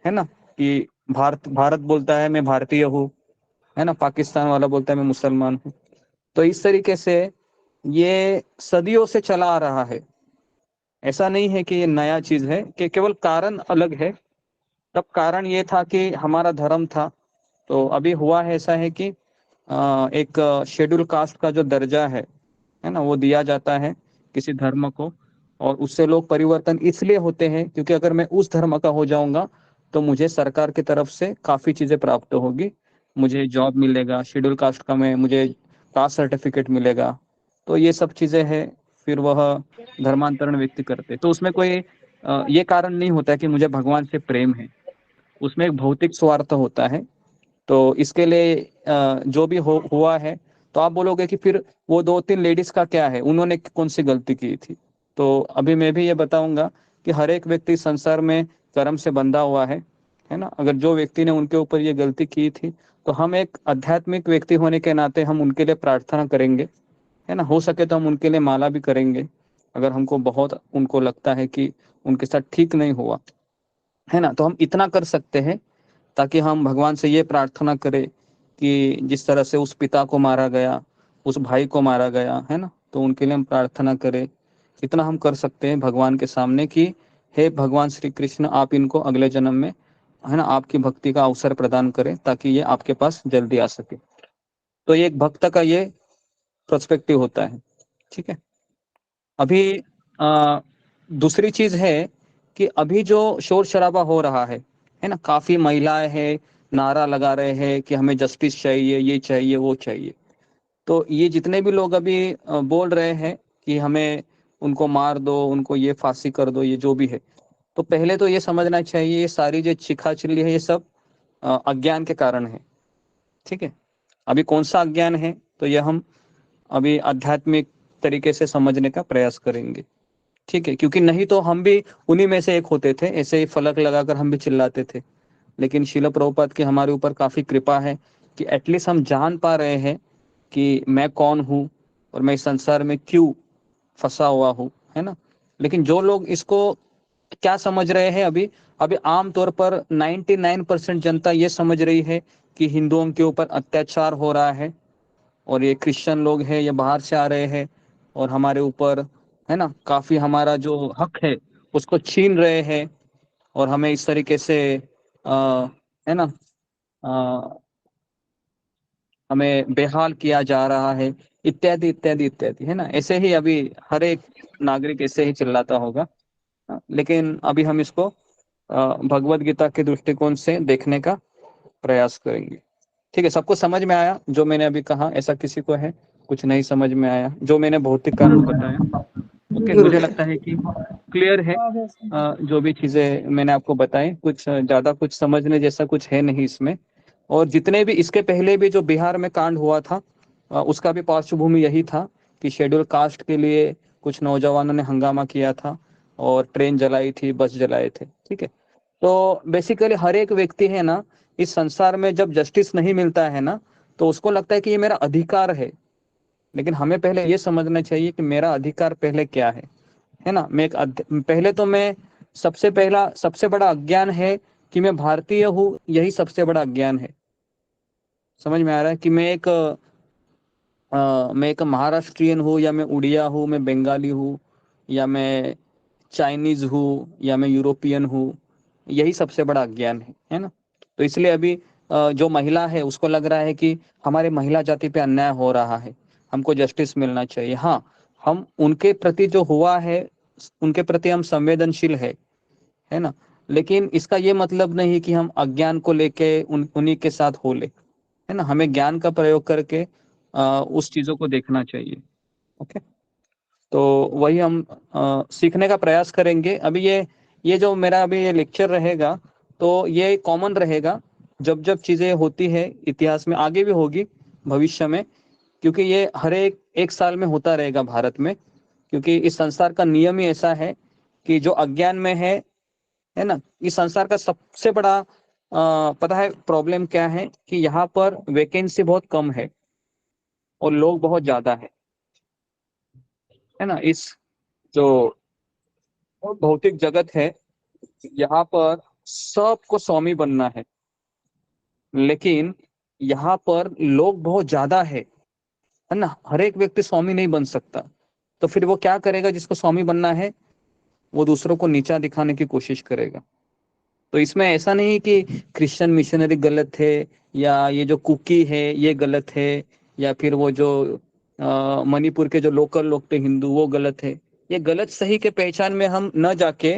है ना, कि भारत भारत बोलता है मैं भारतीय हूँ, है ना, पाकिस्तान वाला बोलता है मैं मुसलमान हूँ। तो इस तरीके से ये सदियों से चला आ रहा है। ऐसा नहीं है कि ये नया चीज है, कि केवल कारण अलग है। तब कारण ये था कि हमारा धर्म था। तो अभी हुआ है ऐसा है कि एक शेड्यूल कास्ट का जो दर्जा है ना, वो दिया जाता है किसी धर्म को, और उससे लोग परिवर्तन इसलिए होते हैं क्योंकि अगर मैं उस धर्म का हो जाऊंगा तो मुझे सरकार की तरफ से काफी चीजें प्राप्त होगी, मुझे जॉब मिलेगा, शेड्यूल कास्ट का मैं मुझे कास्ट सर्टिफिकेट मिलेगा। तो ये सब चीजें हैं, फिर वह धर्मांतरण व्यक्ति करते। तो उसमें कोई ये कारण नहीं होता है कि मुझे भगवान से प्रेम है, उसमें एक भौतिक स्वार्थ होता है। तो इसके लिए जो भी हुआ है, तो आप बोलोगे कि फिर वो 2-3 लेडीज का क्या है, उन्होंने कौन सी गलती की थी। तो अभी मैं भी ये बताऊंगा कि हर एक व्यक्ति संसार में कर्म से बंधा हुआ है ना। अगर जो व्यक्ति ने उनके ऊपर ये गलती की थी, तो हम एक आध्यात्मिक व्यक्ति होने के नाते हम उनके लिए प्रार्थना करेंगे, है ना। हो सके तो हम उनके लिए माला भी करेंगे, अगर हमको बहुत उनको लगता है कि उनके साथ ठीक नहीं हुआ, है ना। तो हम इतना कर सकते हैं ताकि हम भगवान से ये प्रार्थना करें कि जिस तरह से उस पिता को मारा गया, उस भाई को मारा गया, है ना, तो उनके लिए हम प्रार्थना करें। इतना हम कर सकते हैं भगवान के सामने कि हे भगवान श्री कृष्ण, आप इनको अगले जन्म में, है ना, आपकी भक्ति का अवसर प्रदान करें ताकि ये आपके पास जल्दी आ सके। तो ये एक भक्त का ये पर्सपेक्टिव होता है। ठीक है। अभी दूसरी चीज है कि अभी जो शोर शराबा हो रहा है ना, काफी महिलाएं हैं, नारा लगा रहे हैं कि हमें जस्टिस चाहिए, ये चाहिए, वो चाहिए। तो ये जितने भी लोग अभी बोल रहे हैं कि हमें उनको मार दो, उनको ये फांसी कर दो, ये जो भी है, तो पहले तो ये समझना चाहिए ये सारी जो चिल्ली है ये सब अज्ञान के कारण है। ठीक है। अभी कौन सा अज्ञान है, तो ये हम अभी आध्यात्मिक तरीके से समझने का प्रयास करेंगे। ठीक है, क्योंकि नहीं तो हम भी उन्हीं में से एक होते थे, ऐसे ही फलक लगाकर हम भी चिल्लाते थे। लेकिन शिल प्रभुपाद की हमारे ऊपर काफी कृपा है कि एटलीस्ट हम जान पा रहे हैं कि मैं कौन हूँ और मैं इस संसार में क्यों फंसा हुआ हूँ, है ना। लेकिन जो लोग इसको क्या समझ रहे हैं, अभी अभी आमतौर पर 99% जनता ये समझ रही है कि हिंदुओं के ऊपर अत्याचार हो रहा है, और ये क्रिश्चियन लोग हैं ये बाहर से आ रहे हैं और हमारे ऊपर, है ना, काफी हमारा जो हक है उसको छीन रहे हैं, और हमें इस तरीके से है ना, आ, हमें बेहाल किया जा रहा है, इत्यादि इत्यादि इत्यादि, है ना। ऐसे ही अभी हर एक नागरिक ऐसे ही चिल्लाता होगा। लेकिन अभी हम इसको भगवत गीता के दृष्टिकोण से देखने का प्रयास करेंगे। ठीक है, सबको समझ में आया जो मैंने अभी कहा? ऐसा किसी को है कुछ नहीं समझ में आया जो मैंने भौतिक कारण बताया? ओके, मुझे लगता है कि क्लियर है। जो भी चीजें मैंने आपको बताई, कुछ ज्यादा कुछ समझने जैसा कुछ है नहीं इसमें। और जितने भी इसके पहले भी जो बिहार में कांड हुआ था, उसका भी पार्श्वभूमि यही था कि शेड्यूल कास्ट के लिए कुछ नौजवानों ने हंगामा किया था और ट्रेन जलाई थी, बस जलाए थे। ठीक है। तो बेसिकली हर एक व्यक्ति है ना, इस संसार में जब जस्टिस नहीं मिलता है ना, तो उसको लगता है कि ये मेरा अधिकार है। लेकिन हमें पहले ये समझना चाहिए कि मेरा अधिकार पहले क्या है ना। मैं पहले तो मैं सबसे बड़ा अज्ञान है कि मैं भारतीय हूँ, यही सबसे बड़ा अज्ञान है। समझ में आ रहा है कि मैं एक महाराष्ट्रियन हूँ, या मैं उड़िया हूँ, मैं बंगाली हूँ, या मैं चाइनीज हूँ, या मैं यूरोपियन हूँ। यही सबसे बड़ा अज्ञान है ना। तो इसलिए अभी जो महिला है उसको लग रहा है कि हमारे महिला जाति पे अन्याय हो रहा है, हमको जस्टिस मिलना चाहिए। हाँ, हम उनके प्रति जो हुआ है उनके प्रति हम संवेदनशील है ना। लेकिन इसका ये मतलब नहीं कि हम अज्ञान को लेके उन्हीं के साथ हो ले, है ना। हमें ज्ञान का प्रयोग करके उस चीजों को देखना चाहिए। ओके, तो वही हम सीखने का प्रयास करेंगे। अभी ये ये जो मेरा अभी ये लेक्चर रहेगा तो ये कॉमन रहेगा, जब जब चीजें होती है इतिहास में, आगे भी होगी भविष्य में, क्योंकि ये हर एक साल में होता रहेगा भारत में, क्योंकि इस संसार का नियम ही ऐसा है कि जो अज्ञान में है ना, इस संसार का सबसे बड़ा पता है प्रॉब्लम क्या है कि यहाँ पर वैकेंसी बहुत कम है और लोग बहुत ज्यादा है ना। इस जो भौतिक जगत है यहाँ पर सबको स्वामी बनना लेकिन यहाँ पर लोग बहुत ज्यादा है ना, हर एक व्यक्ति स्वामी नहीं बन सकता। तो फिर वो क्या करेगा, जिसको स्वामी बनना है वो दूसरों को नीचा दिखाने की कोशिश करेगा। तो इसमें ऐसा नहीं कि क्रिश्चियन मिशनरी गलत है या ये जो कुकी है ये गलत है या फिर वो जो मणिपुर के जो लोकल लोग थे हिंदू वो गलत है। ये गलत सही के पहचान में हम न जाके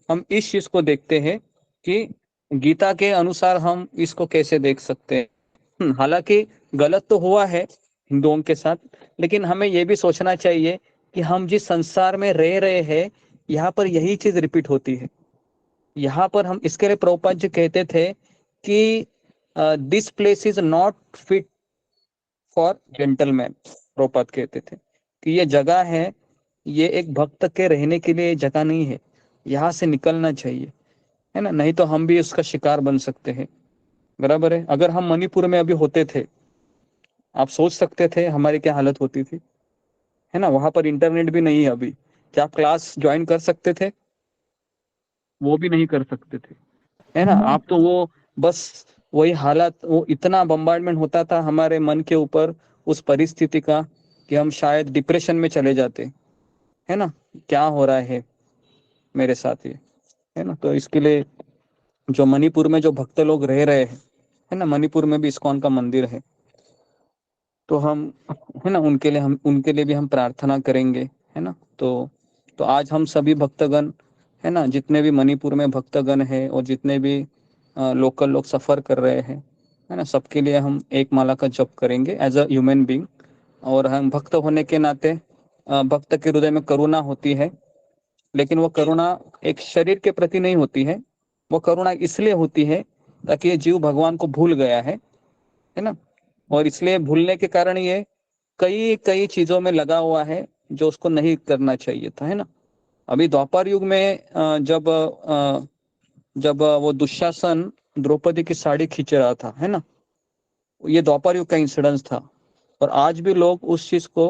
हम इस चीज को देखते हैं कि गीता के अनुसार हम इसको कैसे देख सकते हैं। हालांकि गलत तो हुआ है हिंदुओं के साथ, लेकिन हमें ये भी सोचना चाहिए कि हम जिस संसार में रह रहे हैं यहाँ पर यही चीज रिपीट होती है। यहाँ पर हम इसके लिए प्रभुपाद जी कहते थे कि this place is not fit for gentleman. Prabhupada कहते थे कि ये जगह है, ये एक भक्त के रहने के लिए जगह नहीं है, यहाँ से निकलना चाहिए, है ना, नहीं तो हम भी उसका शिकार बन सकते हैं। बराबर है। अगर हम मणिपुर में अभी होते थे, आप सोच सकते थे हमारी क्या हालत होती थी, है ना। वहां पर इंटरनेट भी नहीं है अभी, क्या आप क्लास ज्वाइन कर सकते थे? वो भी नहीं कर सकते थे, है ना। आप तो वो बस वही हालत, वो इतना बम्बार्डमेंट होता था हमारे मन के ऊपर उस परिस्थिति का कि हम शायद डिप्रेशन में चले जाते, है ना। क्या हो रहा है मेरे साथ ये, है ना। तो इसके लिए जो मणिपुर में जो भक्त लोग रह रहे हैं, है ना, मणिपुर में भी इस्कॉन का मंदिर है, तो हम, है ना, उनके लिए भी हम प्रार्थना करेंगे, है ना। तो आज हम सभी भक्तगण, है ना, जितने भी मणिपुर में भक्तगण है और जितने भी लोकल लोग सफर कर रहे हैं, है ना, सबके लिए हम एक माला का जप करेंगे एज अ ह्यूमन बीइंग। और हम भक्त होने के नाते भक्त के हृदय में करुणा होती है, लेकिन वो करुणा एक शरीर के प्रति नहीं होती है, वो करुणा इसलिए होती है ताकि ये जीव भगवान को भूल गया है ना। और इसलिए भूलने के कारण ये कई कई चीजों में लगा हुआ है जो उसको नहीं करना चाहिए था, है ना। अभी द्वापर युग में जब वो दुशासन द्रौपदी की साड़ी खींच रहा था, है ना, ये द्वापर युग का इंसिडेंस था। और आज भी लोग उस चीज को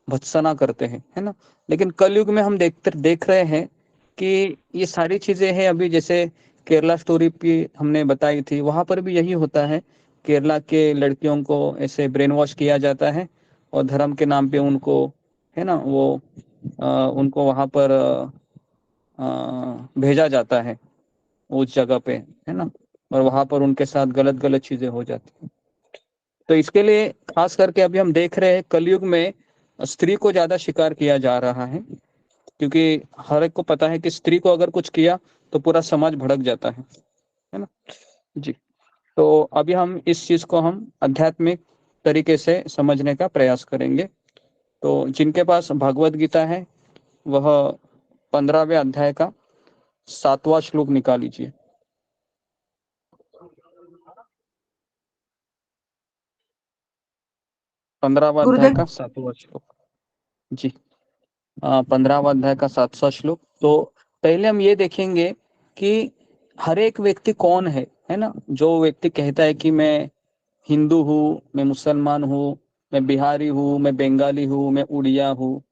भत्सना करते हैं, है ना। लेकिन कल युग में हम देख रहे हैं कि ये सारी चीजें हैं। अभी जैसे केरला स्टोरी भी हमने बताई थी, वहां पर भी यही होता है। केरला के लड़कियों को ऐसे ब्रेन वॉश किया जाता है और धर्म के नाम पे उनको, है ना, वो उनको वहां पर भेजा जाता है उस जगह पे, है ना, और वहां पर उनके साथ गलत गलत चीजें हो जाती है। तो इसके लिए खास करके अभी हम देख रहे हैं कलयुग में स्त्री को ज्यादा शिकार किया जा रहा है, क्योंकि हर एक को पता है कि स्त्री को अगर कुछ किया तो पूरा समाज भड़क जाता है ना जी। तो अभी हम इस चीज को हम आध्यात्मिक तरीके से समझने का प्रयास करेंगे। तो जिनके पास भगवत गीता है वह 15वें अध्याय का 7वां श्लोक निकाल लीजिए। 15वां अध्याय का 7वां श्लोक जी। 15वां अध्याय का 7वां श्लोक। तो पहले हम ये देखेंगे कि हर एक व्यक्ति कौन है ना। जो व्यक्ति कहता है कि मैं हिंदू हूँ, मैं मुसलमान हूँ, मैं बिहारी हूँ, मैं बंगाली हूँ, मैं उड़िया हूँ।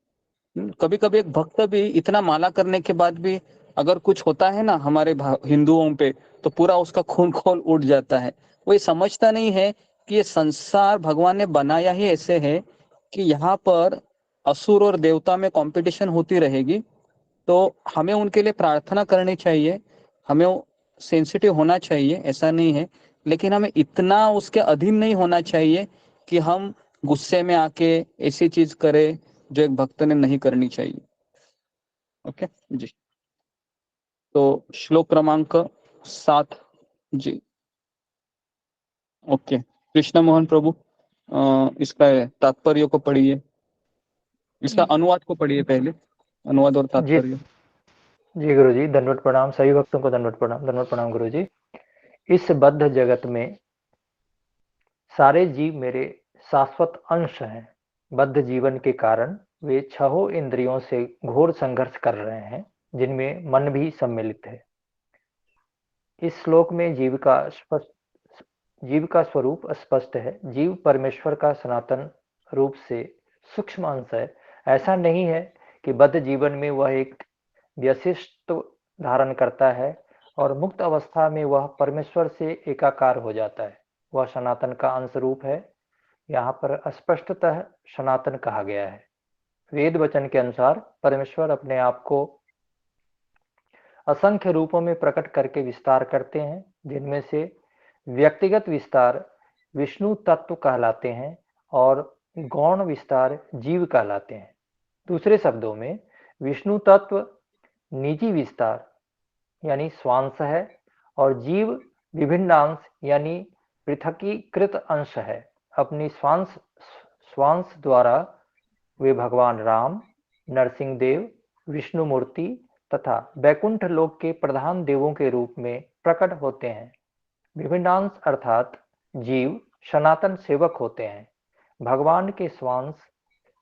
कभी कभी एक भक्त भी इतना माला करने के बाद भी अगर कुछ होता है ना हमारे हिंदुओं पे, तो पूरा उसका खून खोल उठ जाता है। वो ये समझता नहीं है कि ये संसार भगवान ने बनाया ही ऐसे है कि यहाँ पर असुर और देवता में कंपटीशन होती रहेगी। तो हमें उनके लिए प्रार्थना करनी चाहिए, हमें सेंसिटिव होना चाहिए, ऐसा नहीं है, लेकिन हमें इतना उसके अधीन नहीं होना चाहिए कि हम गुस्से में आके ऐसी चीज करें जो एक भक्त ने नहीं करनी चाहिए। ओके जी। तो श्लोक क्रमांक 7 जी। ओके, कृष्ण मोहन प्रभु इसका तात्पर्य को पढ़िए, इसका अनुवाद को पढ़िए पहले, अनुवाद और जी तात्पर्य। जी गुरुजी, दंडवत प्रणाम। सभी भक्तों को दंडवत प्रणाम, दंडवत प्रणाम गुरुजी। इस बद्ध जगत में सारे जीव मेरे शाश्वत अंश हैं। बद्ध जीवन के कारण वे छहों इंद्रियों से घोर संघर्ष कर रहे हैं, जिनमें मन भी सम्मिलित है। इस श्लोक में जीव का स्वरूप स्पष्ट है। जीव परमेश्वर का सनातन रूप से सूक्ष्म अंश है। ऐसा नहीं है कि बद्ध जीवन में वह एक व्यशिष्ट धारण करता है और मुक्त अवस्था में वह परमेश्वर से एकाकार हो जाता है। वह सनातन का अंश रूप है। यहाँ पर स्पष्टतः सनातन कहा गया है। वेद वचन के अनुसार परमेश्वर अपने आप को असंख्य रूपों में प्रकट करके विस्तार करते हैं, जिनमें से व्यक्तिगत विस्तार विष्णु तत्व कहलाते हैं और गौण विस्तार जीव कहलाते हैं। दूसरे शब्दों में विष्णु तत्व निजी विस्तार यानी स्वांश है और जीव विभिन्न अंश यानी पृथकीकृत अंश है। अपनी स्वांश द्वारा वे भगवान राम, नरसिंह देव, विष्णु मूर्ति तथा वैकुंठ लोक के प्रधान देवों के रूप में प्रकट होते हैं। विभिन्नांश अर्थात जीव सनातन सेवक होते हैं। भगवान के स्वांश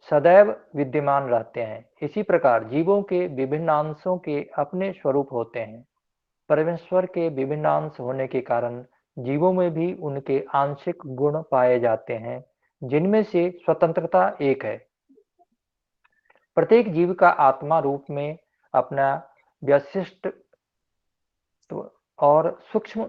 सदैव विद्यमान रहते हैं। इसी प्रकार जीवों के विभिन्न अंशों के अपने स्वरूप होते हैं। परमेश्वर के विभिन्न अंश होने के कारण जीवों में भी उनके आंशिक गुण पाए जाते हैं, जिनमें से स्वतंत्रता एक है। प्रत्येक जीव का आत्मा रूप में अपना व्यशिष्ट और सूक्ष्म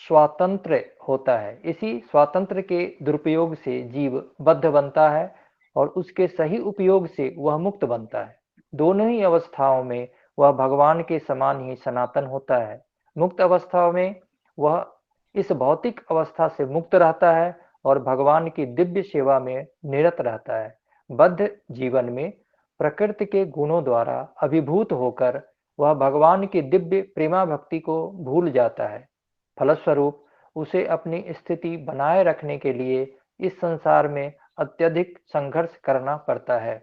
स्वातंत्र होता है। इसी स्वातंत्र के दुरुपयोग से जीव बद्ध बनता है और उसके सही उपयोग से वह मुक्त बनता है। दोनों ही अवस्थाओं में वह भगवान के समान ही सनातन होता है। मुक्त अवस्था में वह इस भौतिक अवस्था से मुक्त रहता है और भगवान की दिव्य सेवा में निरत रहता है। बद्ध जीवन में प्रकृति के गुणों द्वारा अभिभूत होकर वह भगवान की दिव्य प्रेमा भक्ति को भूल जाता है। फलस्वरूप उसे अपनी स्थिति बनाए रखने के लिए इस संसार में अत्यधिक संघर्ष करना पड़ता है।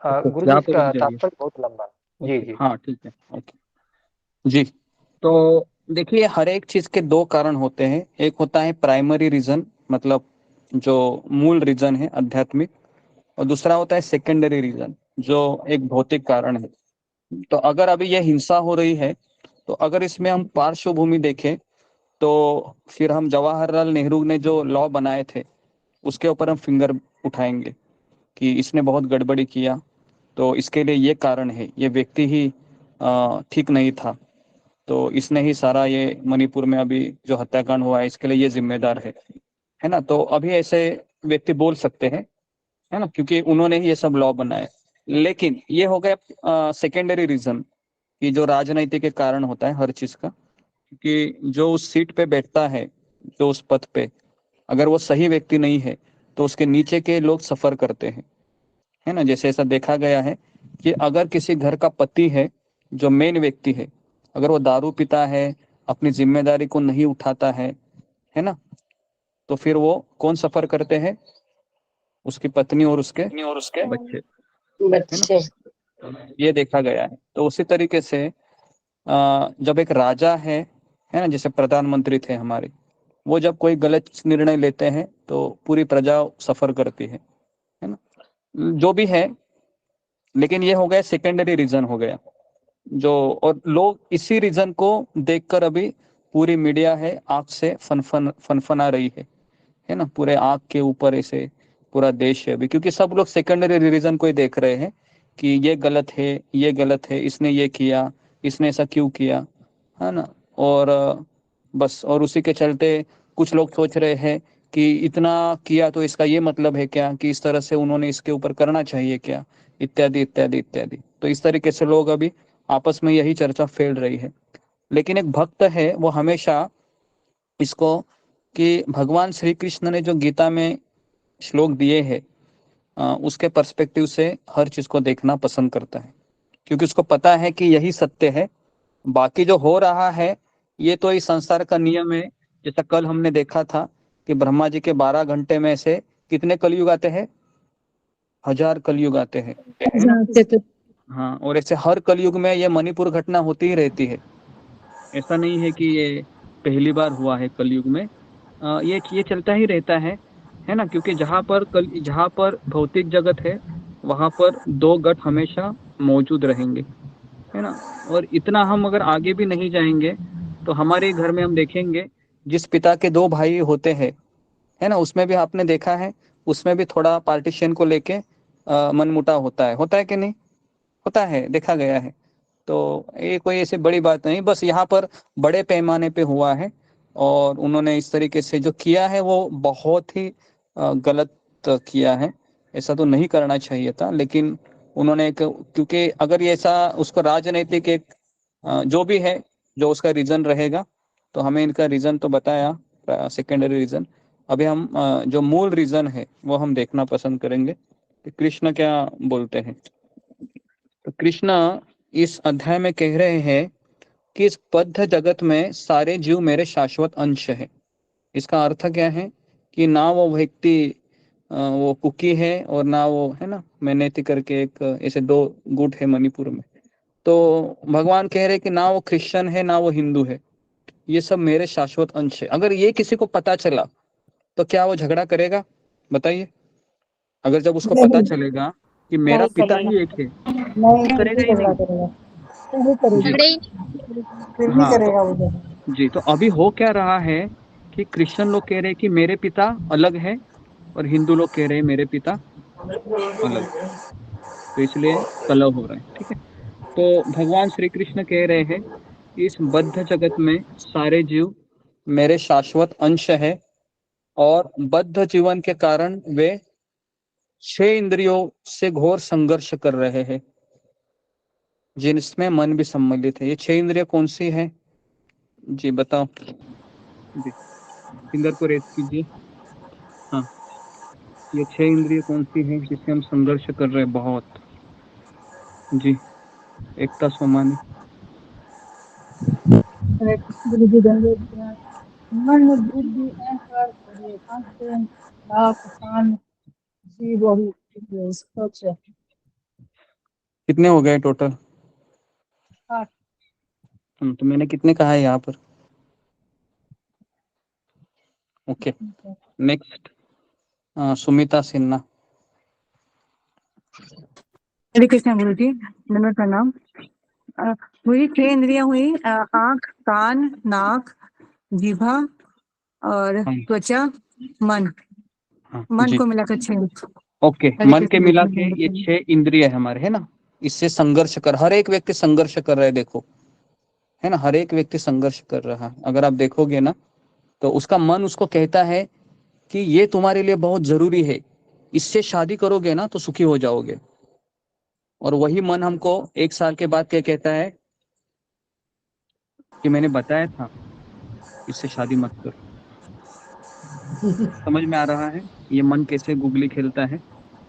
गुरु जी, यहाँ पे रुक इसका जाइए। तात्पर्य बहुत लंबा है। जी जी हाँ ठीक है, ओके जी। तो देखिए, हर एक चीज के दो कारण होते हैं। एक होता है प्राइमरी रीजन, मतलब जो मूल रीजन है आध्यात्मिक, और दूसरा होता है सेकेंडरी रीजन, जो एक भौतिक कारण है। तो अगर अभी ये हिंसा हो रही है, तो अगर इसमें हम पार्श्वभूमि देखें, तो फिर हम जवाहरलाल नेहरू ने जो लॉ बनाए थे उसके ऊपर हम फिंगर उठाएंगे कि इसने बहुत गड़बड़ी किया, तो इसके लिए ये कारण है, ये व्यक्ति ही ठीक नहीं था, तो इसने ही सारा ये मणिपुर में अभी जो हत्याकांड हुआ है इसके लिए ये जिम्मेदार है ना। तो अभी ऐसे व्यक्ति बोल सकते हैं, है ना, क्योंकि उन्होंने ही ये सब लॉ बनाए। लेकिन ये हो गया सेकेंडरी रीजन कि जो राजनीति के कारण होता है हर चीज का, क्योंकि जो उस सीट पे बैठता है, जो उस पद पे, अगर वो सही व्यक्ति नहीं है तो उसके नीचे के लोग सफर करते हैं, है ना। जैसे ऐसा देखा गया है कि अगर किसी घर का पति है, जो मेन व्यक्ति है, अगर वो दारू पीता है, अपनी जिम्मेदारी को नहीं उठाता है ना, तो फिर वो कौन सफर करते हैं? उसकी पत्नी और उसके बच्चे, है ना। ये देखा गया है। तो उसी तरीके से जब एक राजा है ना, जैसे प्रधानमंत्री थे हमारे, वो जब कोई गलत निर्णय लेते हैं तो पूरी प्रजा सफर करती है ना, जो भी है। लेकिन ये हो गया सेकेंडरी रीजन हो गया जो, और लोग इसी रीजन को देखकर अभी पूरी मीडिया है आंख से फनफना रही है ना, पूरे आंख के ऊपर ऐसे पूरा देश है अभी, क्योंकि सब लोग सेकेंडरी रीजन को ही देख रहे हैं कि ये गलत है, ये गलत है, इसने ये किया, इसने ऐसा क्यों किया, है ना। और बस, और उसी के चलते कुछ लोग सोच रहे हैं कि इतना किया तो इसका ये मतलब है क्या कि इस तरह से उन्होंने इसके ऊपर करना चाहिए क्या, इत्यादि इत्यादि इत्यादि। तो इस तरीके से लोग अभी आपस में यही चर्चा फैल रही है। लेकिन एक भक्त है वो हमेशा इसको, कि भगवान श्री कृष्ण ने जो गीता में श्लोक दिए हैं उसके पर्सपेक्टिव से हर चीज को देखना पसंद करता है, क्योंकि उसको पता है कि यही सत्य है। बाकी जो हो रहा है ये तो इस संसार का नियम है। जैसा कल हमने देखा था कि ब्रह्मा जी के 12 घंटे में से कितने कलयुग आते हैं? 1000 कलयुग आते हैं, है ना। हाँ, और ऐसे हर कलयुग में ये मणिपुर घटना होती ही रहती है। ऐसा नहीं है कि ये पहली बार हुआ है कलयुग में। ये चलता ही रहता है ना, क्योंकि जहाँ पर भौतिक जगत है वहां पर दो गट हमेशा मौजूद रहेंगे, है ना। और इतना हम अगर आगे भी नहीं जाएंगे तो हमारे घर में हम देखेंगे जिस पिता के दो भाई होते हैं, है ना, उसमें भी आपने देखा है, उसमें भी थोड़ा पार्टीशन को लेके मनमुटाव होता है कि नहीं, होता है, देखा गया है। तो ये कोई ऐसी बड़ी बात नहीं, बस यहाँ पर बड़े पैमाने पे हुआ है और उन्होंने इस तरीके से जो किया है वो बहुत ही गलत किया है। ऐसा तो नहीं करना चाहिए था, लेकिन उन्होंने क्योंकि अगर ये ऐसा उसको राजनीतिक एक जो भी है, जो उसका रीजन रहेगा, तो हमें इनका रीजन तो बताया, सेकेंडरी रीजन। अभी हम जो मूल रीजन है वो हम देखना पसंद करेंगे कि कृष्ण क्या बोलते हैं। तो कृष्ण इस अध्याय में कह रहे हैं कि इस बद्ध जगत में सारे जीव मेरे शाश्वत अंश है। इसका अर्थ क्या है कि ना वो व्यक्ति वो कुकी है और ना वो, है ना, मैनेति करके एक ऐसे दो गुट है मणिपुर में। तो भगवान कह रहे कि ना वो क्रिश्चियन है ना वो हिंदू है, ये सब मेरे शाश्वत अंश है। अगर ये किसी को पता चला तो क्या वो झगड़ा करेगा, बताइए। अगर जब उसको पता चलेगा कि मेरा पिता ही एक है, तो करेगा ही नहीं। जी झगड़े ही हाँ, जी तो अभी हो क्या रहा है कि क्रिश्चियन लोग कह रहे हैं कि मेरे पिता अलग है और हिंदू लोग कह रहे हैं मेरे पिता अलग, तो इसलिए कलह हो रहा है, ठीक है। तो भगवान श्री कृष्ण कह रहे हैं इस बद्ध जगत में सारे जीव मेरे शाश्वत अंश है और बद्ध जीवन के कारण वे 6 इंद्रियों से घोर संघर्ष कर रहे हैं, जिनमें मन भी सम्मिलित है। ये 6 इंद्रियां कौन सी है, जी बताओ जी, फिंगर को रेस कीजिए। हाँ, ये 6 इंद्रिय कौन सी है जिससे हम संघर्ष कर रहे हैं बहुत, जी एकता सोमानी। मन बुद्धि अहंकार और एकांत नाक कान जीभ और सोच। कितने हो गए टोटल? 8। तो मैंने कितने कहा है यहाँ पर? Okay, next Sumita Sinha. हरे कृष्ण गुरु जी, नमस्कार प्रणाम। हुई 6 इंद्रियां हुई, आंख कान नाक जीभा और त्वचा मन। मन जी को मिलाकर 6। ओके, मन के मिला के ये 6 इंद्रिय है हमारे, है ना। इससे संघर्ष कर, हर एक व्यक्ति संघर्ष कर रहा है, देखो, है ना, हर एक व्यक्ति संघर्ष कर रहा है। अगर आप देखोगे ना तो उसका मन उसको कहता है कि ये तुम्हारे लिए बहुत जरूरी है, इससे शादी करोगे ना तो सुखी हो जाओगे। और वही मन हमको 1 साल के बाद क्या कहता है कि मैंने बताया था इससे शादी मत करो। समझ में आ रहा है ये मन कैसे गुगली खेलता है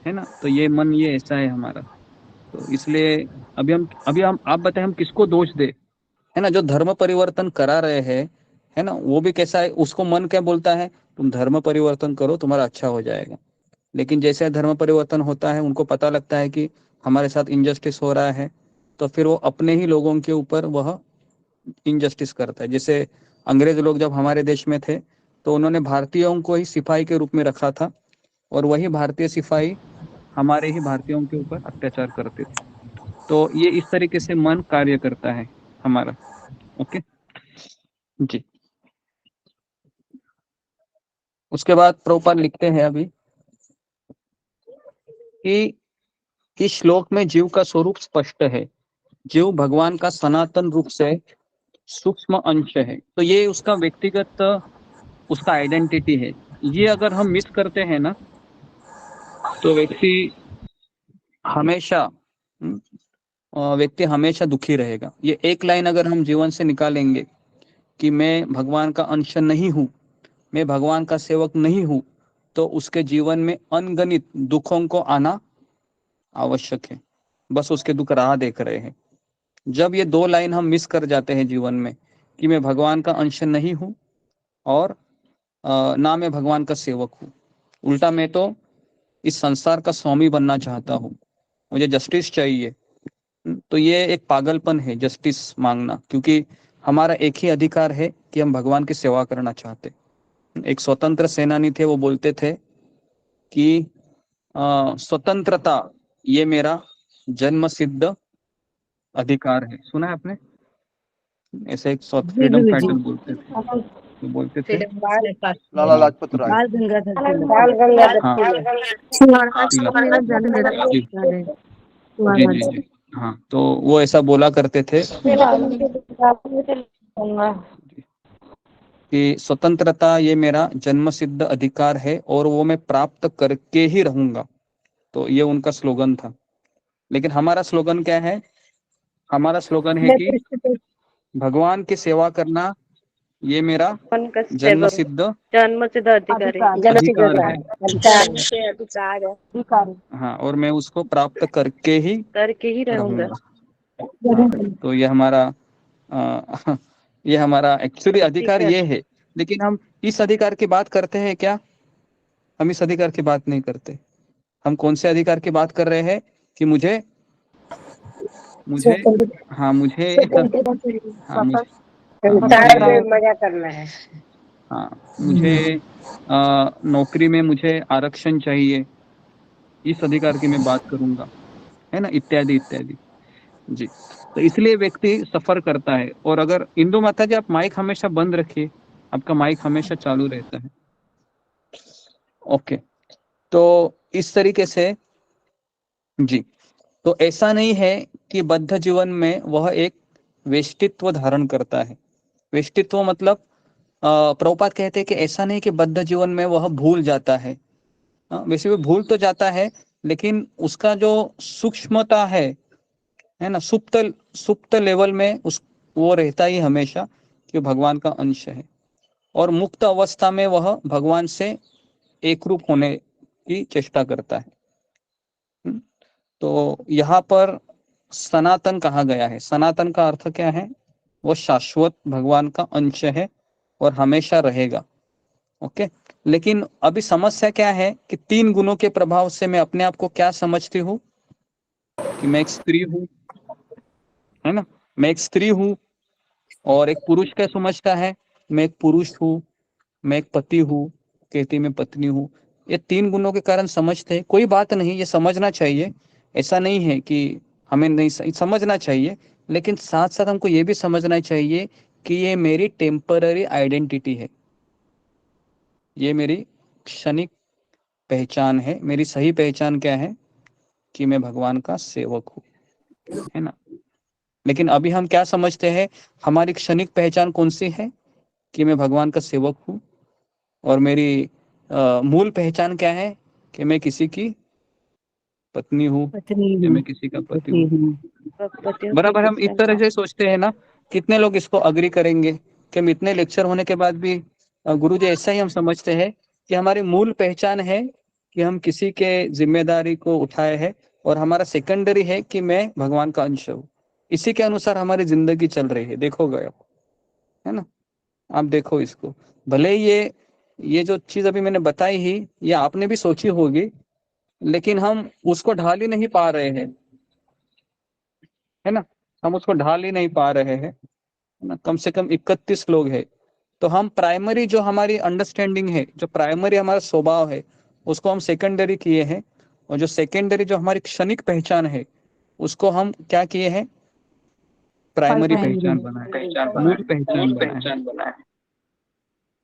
ना। तो ये मन ये ऐसा है हमारा। तो इसलिए अभी हम आप बताएं हम किसको दोष दे, है ना। जो धर्म परिवर्तन करा रहे हैं, है ना, वो भी कैसा है, उसको मन क्या बोलता है, तुम धर्म परिवर्तन करो तुम्हारा अच्छा हो जाएगा। लेकिन जैसे धर्म परिवर्तन होता है उनको पता लगता है कि हमारे साथ इनजस्टिस हो रहा है, तो फिर वो अपने ही लोगों के ऊपर वह इनजस्टिस करता है। जैसे अंग्रेज लोग जब हमारे देश में थे तो उन्होंने भारतीयों को ही सिपाही के रूप में रखा था और वही भारतीय सिपाही हमारे ही भारतीयों के ऊपर अत्याचार करते थे। तो ये इस तरीके से मन कार्य करता है हमारा। ओके जी। उसके बाद प्रभुपाद लिखते हैं अभी कि इस श्लोक में जीव का स्वरूप स्पष्ट है। जीव भगवान का सनातन रूप से सूक्ष्म अंश है। तो ये उसका व्यक्तिगत उसका आइडेंटिटी है। ये अगर हम मिस करते हैं ना तो व्यक्ति हमेशा दुखी रहेगा। ये एक लाइन अगर हम जीवन से निकालेंगे कि मैं भगवान का अंश नहीं हूँ, मैं भगवान का सेवक नहीं हूँ, तो उसके जीवन में अनगणित दुखों को आना आवश्यक है। बस उसके दुख राह देख रहे हैं। जब ये 2 लाइन हम मिस कर जाते हैं जीवन में कि मैं भगवान का अंश नहीं हूँ और ना मैं भगवान का सेवक हूँ, उल्टा मैं तो इस संसार का स्वामी बनना चाहता हूँ, मुझे जस्टिस चाहिए, तो ये एक पागलपन है जस्टिस मांगना, क्योंकि हमारा एक ही अधिकार है कि हम भगवान की सेवा करना चाहते। एक स्वतंत्र सेनानी थे, वो बोलते थे कि स्वतंत्रता ये मेरा जन्म सिद्ध अधिकार है। सुना है आपने? ऐसे एक जी फ्रीडम गुरु जी। फाइटर बोलते थे, तो बोलते थे लाला लाजपत राय। बाल गंगाधर तिलक। बाल गंगाधर हाँ तिलक। आज तिलक। मेरा जन्मदिन जी है। जी जी जी। हाँ, तो वो ऐसा बोला करते थे कि स्वतंत्रता ये मेरा जन्म सिद्ध अधिकार है और वो मैं प्राप्त करके ही रहूंगा। तो ये उनका स्लोगन था। लेकिन हमारा स्लोगन क्या है? हमारा स्लोगन है कि भगवान की सेवा करना ये मेरा जन्म सिद्ध जन्म सिद्ध अधिकारी अधिकार है। जन्म से अधिकार है हाँ, और मैं उसको प्राप्त करके ही रहूंगा। हाँ, तो ये हमारा ये हमारा एक्चुअली अधिकार ये है। लेकिन हम इस अधिकार की बात करते हैं क्या? हम इस अधिकार की बात नहीं करते। हम कौन से अधिकार की बात कर रहे हैं? कि मुझे मुझे हाँ मुझे हाँ मुझे संसार में मजा करना है। हाँ मुझे नौकरी में मुझे आरक्षण चाहिए, इस अधिकार की मैं बात करूंगा, है ना, इत्यादि इत्यादि। जी, तो इसलिए व्यक्ति सफर करता है। और अगर इंदु माता जी, आप माइक हमेशा बंद रखिए, आपका माइक हमेशा चालू रहता है। ओके, तो इस तरीके से जी, तो ऐसा नहीं है कि बद्ध जीवन में वह एक वेष्टित्व धारण करता है। वेष्टित्व मतलब प्रभुपाद कहते हैं कि ऐसा नहीं कि बद्ध जीवन में वह भूल जाता है। वैसे भी भूल तो जाता है, लेकिन उसका जो सूक्ष्मता है ना, सुप्त सुप्त लेवल में उस वो रहता ही हमेशा कि भगवान का अंश है। और मुक्त अवस्था में वह भगवान से एक रूप होने की चेष्टा करता है। तो यहाँ पर सनातन कहा गया है। सनातन का अर्थ क्या है? वो शाश्वत भगवान का अंश है और हमेशा रहेगा। ओके, लेकिन अभी समस्या क्या है कि 3 गुणों के प्रभाव से मैं अपने आप को क्या समझती हूँ कि मैं एक स्त्री हूँ, है ना, मैं एक स्त्री हूँ। और एक पुरुष क्या समझता है? मैं एक पुरुष हूँ, मैं एक पति हूँ, कहती मैं पत्नी हूँ। ये 3 गुणों के कारण समझते हैं। कोई बात नहीं, ये समझना चाहिए। ऐसा नहीं है कि हमें नहीं समझना चाहिए, लेकिन साथ साथ हमको ये भी समझना चाहिए कि ये मेरी टेम्पररी आइडेंटिटी है, ये मेरी क्षणिक पहचान है। मेरी सही पहचान क्या है? कि मैं भगवान का सेवक हूँ, है ना। लेकिन अभी हम क्या समझते हैं? हमारी क्षणिक पहचान कौन सी है? कि मैं भगवान का सेवक हूँ। और मेरी मूल पहचान क्या है? कि मैं किसी की पत्नी हूँ या मैं किसी का पति हूँ। बराबर, हम इस तरह से सोचते हैं ना। कितने लोग इसको अग्री करेंगे कि हम इतने लेक्चर होने के बाद भी गुरु जी ऐसा ही हम समझते हैं कि हमारी मूल पहचान है कि हम किसी के जिम्मेदारी को उठाए हैं, और हमारा सेकेंडरी है कि मैं भगवान का अंश हूँ। इसी के अनुसार हमारी जिंदगी चल रही है। देखोगे आप, है ना, आप देखो इसको। भले ही ये जो चीज अभी मैंने बताई ही, ये आपने भी सोची होगी, लेकिन हम उसको ढाल ही नहीं पा रहे हैं, है ना। हम उसको ढाल ही नहीं पा रहे हैं, है ना। कम से कम 31 लोग हैं। तो हम प्राइमरी जो हमारी अंडरस्टैंडिंग है, जो प्राइमरी हमारा स्वभाव है, उसको हम सेकेंडरी किए हैं। और जो सेकेंडरी जो हमारी क्षणिक पहचान है, उसको हम क्या किए हैं? प्राइमरी पहचान बनाए, मूल पहचान बनाए।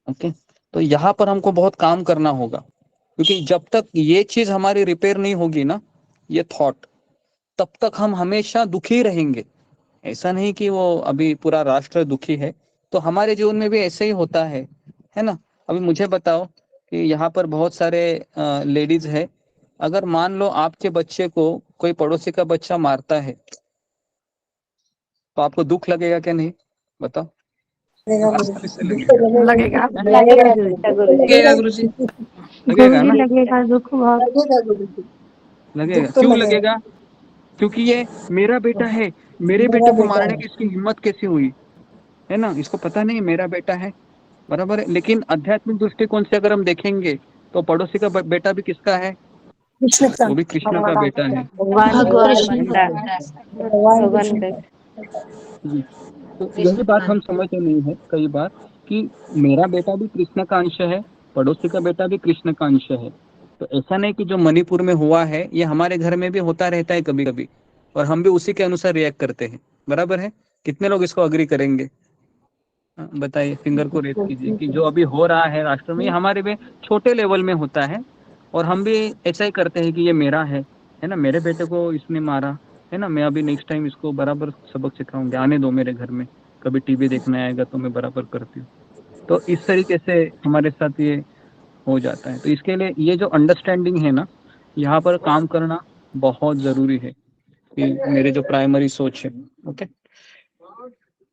ओके, तो यहाँ पर हमको बहुत काम करना होगा, क्योंकि जब तक ये चीज हमारी रिपेयर नहीं होगी ना, ये थॉट, तब तक हम हमेशा दुखी रहेंगे। ऐसा नहीं कि वो अभी पूरा राष्ट्र दुखी है, तो हमारे जीवन में भी ऐसे ही होता है ना। अभी मुझे बताओ कि यहाँ पर बहुत सारे लेडीज है। अगर मान लो आपके बच्चे को कोई पड़ोसी का बच्चा मारता है, तो आपको दुख लगेगा क्या? नहीं, बताओ। लगेगा। लगेगा गुरुजी। लगेगा ना? लगेगा दुख बहुत। लगेगा। क्यों लगेगा? क्योंकि ये मेरा बेटा है, मेरे बेटे को मारने की इसकी हिम्मत कैसे हुई, है ना। इसको पता नहीं मेरा बेटा है, बराबर है। लेकिन आध्यात्मिक दृष्टिकोण से अगर हम देखेंगे, तो पड़ोसी का बेटा भी किसका है? वो भी कृष्ण का बेटा है। भगवान कृष्ण बेटा भगवान जी। तो यही बात हम समझते नहीं है कई बार कि मेरा बेटा भी कृष्ण का अंश है, पड़ोसी का बेटा भी कृष्ण का अंश है। तो ऐसा नहीं कि जो मणिपुर में हुआ है ये हमारे घर में भी होता रहता है कभी कभी, और हम भी उसी के अनुसार रिएक्ट करते हैं। बराबर है? कितने लोग इसको अग्री करेंगे? बताइए, फिंगर को रेज कीजिए कि जो अभी हो रहा है राष्ट्र में, ये हमारे में छोटे लेवल में होता है, और हम भी ऐसा ही करते हैं कि ये मेरा है ना, मेरे बेटे को इसने मारा है ना, मैं अभी नेक्स्ट टाइम इसको बराबर सबक सिखाऊंगी, आने दो मेरे घर में, कभी टीवी देखने आएगा तो मैं बराबर करती हूँ। तो इस तरीके से हमारे साथ ये हो जाता है। तो इसके लिए ये जो अंडरस्टैंडिंग है ना, यहाँ पर काम करना बहुत जरूरी है कि मेरे जो प्राइमरी सोच है। ओके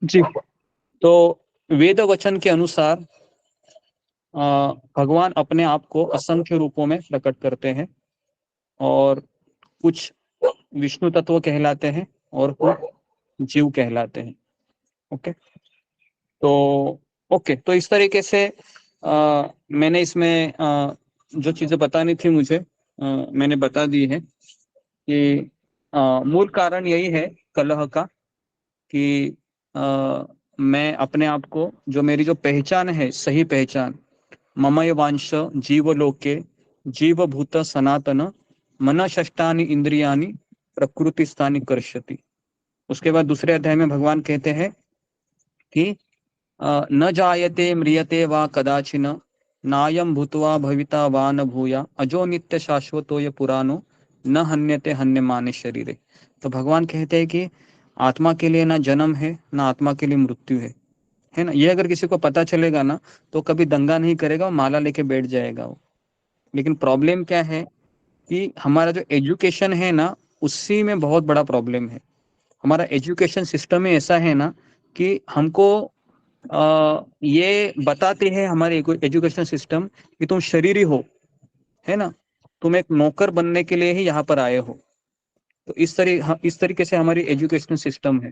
जी। तो वेद वचन के अनुसार भगवान अपने आप को असंख्य रूपों में प्रकट करते हैं, और कुछ विष्णु तत्व कहलाते हैं और कुछ जीव कहलाते हैं। ओके तो इस तरीके से मैंने इसमें जो चीजें बतानी थी मुझे मैंने बता दी है कि मूल कारण यही है कलह का कि मैं अपने आप को, जो मेरी जो पहचान है, सही पहचान, ममय वांश जीवलोके जीवभूत सनातन मन षष्टानि इंद्रियानि प्रकृतिस्थानि कर्षति। उसके बाद दूसरे अध्याय में भगवान कहते हैं कि न जायते म्रियते वा कदाचिन नायम भूत्वा भविता वा न भूया अजो नित्य शाश्वतो ये पुरानो न हन्यते हन्यमाने शरीरे। तो भगवान कहते हैं कि आत्मा के लिए ना जन्म है ना आत्मा के लिए मृत्यु है ना। ये अगर किसी को पता चलेगा ना तो कभी दंगा नहीं करेगा, वो माला लेके बैठ जाएगा वो। लेकिन प्रॉब्लम क्या है कि हमारा जो एजुकेशन है ना, उसी में बहुत बड़ा प्रॉब्लम है। हमारा एजुकेशन सिस्टम ही ऐसा है ना कि हमको ये बताते हैं हमारे एजुकेशन सिस्टम कि तुम शरीरी हो, है ना, तुम एक नौकर बनने के लिए ही यहाँ पर आए हो। तो इस तरीके से हमारी एजुकेशन सिस्टम है।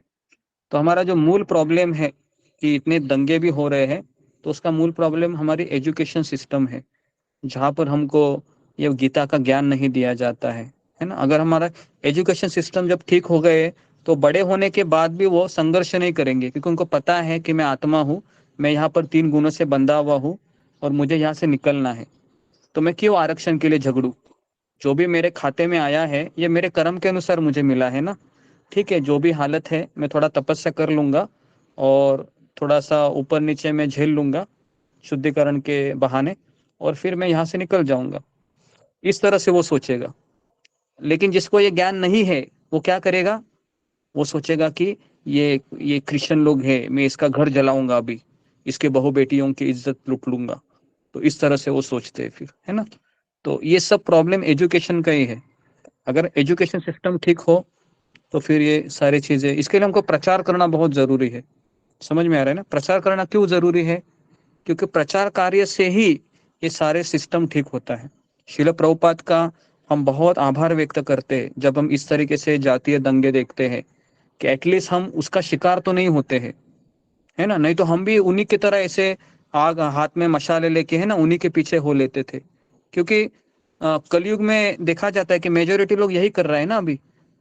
तो हमारा जो मूल प्रॉब्लम है कि इतने दंगे भी हो रहे हैं, तो उसका मूल प्रॉब्लम हमारी एजुकेशन सिस्टम है, जहाँ पर हमको ये गीता का ज्ञान नहीं दिया जाता है ना। अगर हमारा एजुकेशन सिस्टम जब ठीक हो गए तो बड़े होने के बाद भी वो संघर्ष नहीं करेंगे, क्योंकि उनको पता है कि मैं आत्मा हूँ, मैं यहाँ पर 3 गुणों से बंधा हुआ हूँ और मुझे यहाँ से निकलना है। तो मैं क्यों आरक्षण के लिए झगड़ू? जो भी मेरे खाते में आया है ये मेरे कर्म के अनुसार मुझे मिला है ना। ठीक है, जो भी हालत है मैं थोड़ा तपस्या कर लूंगा और थोड़ा सा ऊपर नीचे मैं झेल लूंगा शुद्धिकरण के बहाने, और फिर मैं यहाँ से निकल जाऊंगा। इस तरह से वो सोचेगा। लेकिन जिसको ये ज्ञान नहीं है वो क्या करेगा? वो सोचेगा कि ये क्रिश्चियन लोग हैं, मैं इसका घर जलाऊंगा, अभी इसके बहू बेटियों की इज्जत लूट लूंगा। तो इस तरह से वो सोचते हैं फिर, है ना। तो ये सब प्रॉब्लम एजुकेशन का ही है। अगर एजुकेशन सिस्टम ठीक हो तो फिर ये सारी चीजें, इसके लिए हमको प्रचार करना बहुत जरूरी है। समझ में आ रहा है ना? प्रचार करना क्यों जरूरी है? क्योंकि प्रचार कार्य से ही ये सारे सिस्टम ठीक होता है। शिल प्रभुपाद का हम बहुत आभार व्यक्त करते हैं जब हम इस तरीके से जातीय दंगे देखते हैं कि एटलीस्ट हम उसका शिकार तो नहीं होते हैं, है ना। नहीं तो हम भी उन्हीं की तरह ऐसे आग हाथ में मशाले लेके, है ना, उन्हीं के पीछे हो लेते थे। क्योंकि कलयुग में देखा जाता है कि मेजोरिटी लोग यही कर रहे हैं ना। अभी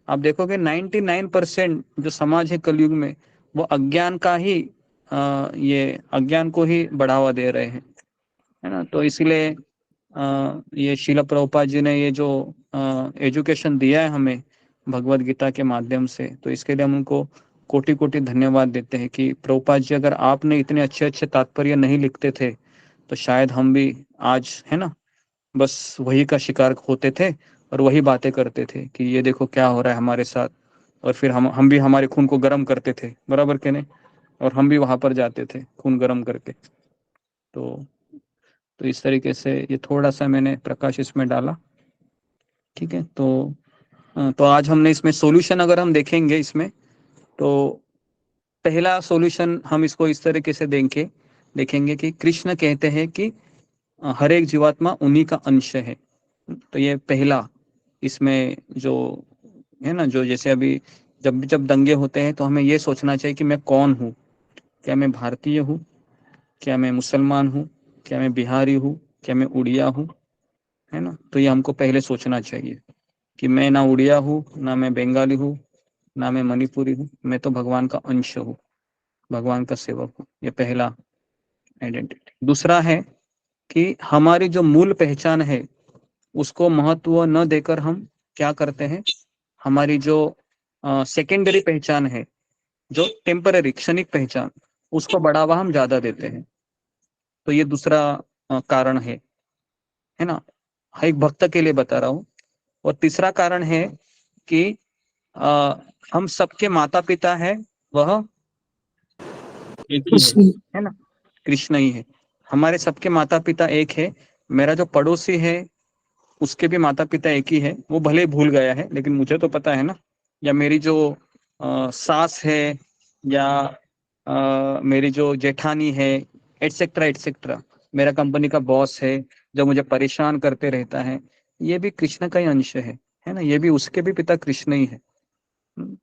आप देखोगे 99% जो समाज है कलयुग में, वो अज्ञान का ही ये अज्ञान को ही बढ़ावा दे रहे हैं, है ना। तो इसलिए ये शिला प्रभुपाद जी ने ये जो एजुकेशन दिया है हमें भगवत गीता के माध्यम से, तो इसके लिए हम उनको कोटि कोटि धन्यवाद देते हैं कि प्रभुपाद जी, अगर आपने इतने अच्छे अच्छे तात्पर्य नहीं लिखते थे तो शायद हम भी आज, है ना, बस वही का शिकार होते थे और वही बातें करते थे कि ये देखो क्या हो रहा है हमारे साथ, और फिर हम भी हमारे खून को गर्म करते थे, बराबर के नहीं, और हम भी वहां पर जाते थे खून गर्म करके। तो इस तरीके से ये थोड़ा सा मैंने प्रकाश इसमें डाला। ठीक है, तो आज हमने इसमें सॉल्यूशन अगर हम देखेंगे इसमें, तो पहला सॉल्यूशन हम इसको इस तरीके से देखेंगे कि कृष्ण कहते हैं कि हर एक जीवात्मा उन्हीं का अंश है। तो ये पहला इसमें जो है ना, जो जैसे अभी जब जब दंगे होते हैं तो हमें ये सोचना चाहिए कि मैं कौन हूँ। क्या मैं भारतीय हूँ? क्या मैं मुसलमान हूँ? क्या मैं बिहारी हूँ? क्या मैं उड़िया हूँ? है ना। तो ये हमको पहले सोचना चाहिए कि मैं ना उड़िया हूँ, ना मैं बंगाली हूँ, ना मैं मणिपुरी हूँ, मैं तो भगवान का अंश हूँ, भगवान का सेवक हूँ। ये पहला आइडेंटिटी। दूसरा है कि हमारी जो मूल पहचान है उसको महत्व न देकर हम क्या करते हैं, हमारी जो सेकेंडरी पहचान है, जो टेम्पररी क्षणिक पहचान, उसको बढ़ावा हम ज्यादा देते हैं। तो ये दूसरा कारण है ना, एक भक्त के लिए बता रहा हूँ। और तीसरा कारण है कि हम सबके माता पिता है वह एक ही है ना, कृष्ण ही है। हमारे सबके माता पिता एक है। मेरा जो पड़ोसी है उसके भी माता पिता एक ही है, वो भले ही भूल गया है लेकिन मुझे तो पता है ना। या मेरी जो सास है, या मेरी जो जेठानी है, एटसेट्रा एटसेट्रा, मेरा कंपनी का बॉस है जो मुझे परेशान करते रहता है, ये भी कृष्ण का ही अंश है ना, ये भी उसके भी पिता कृष्ण ही है।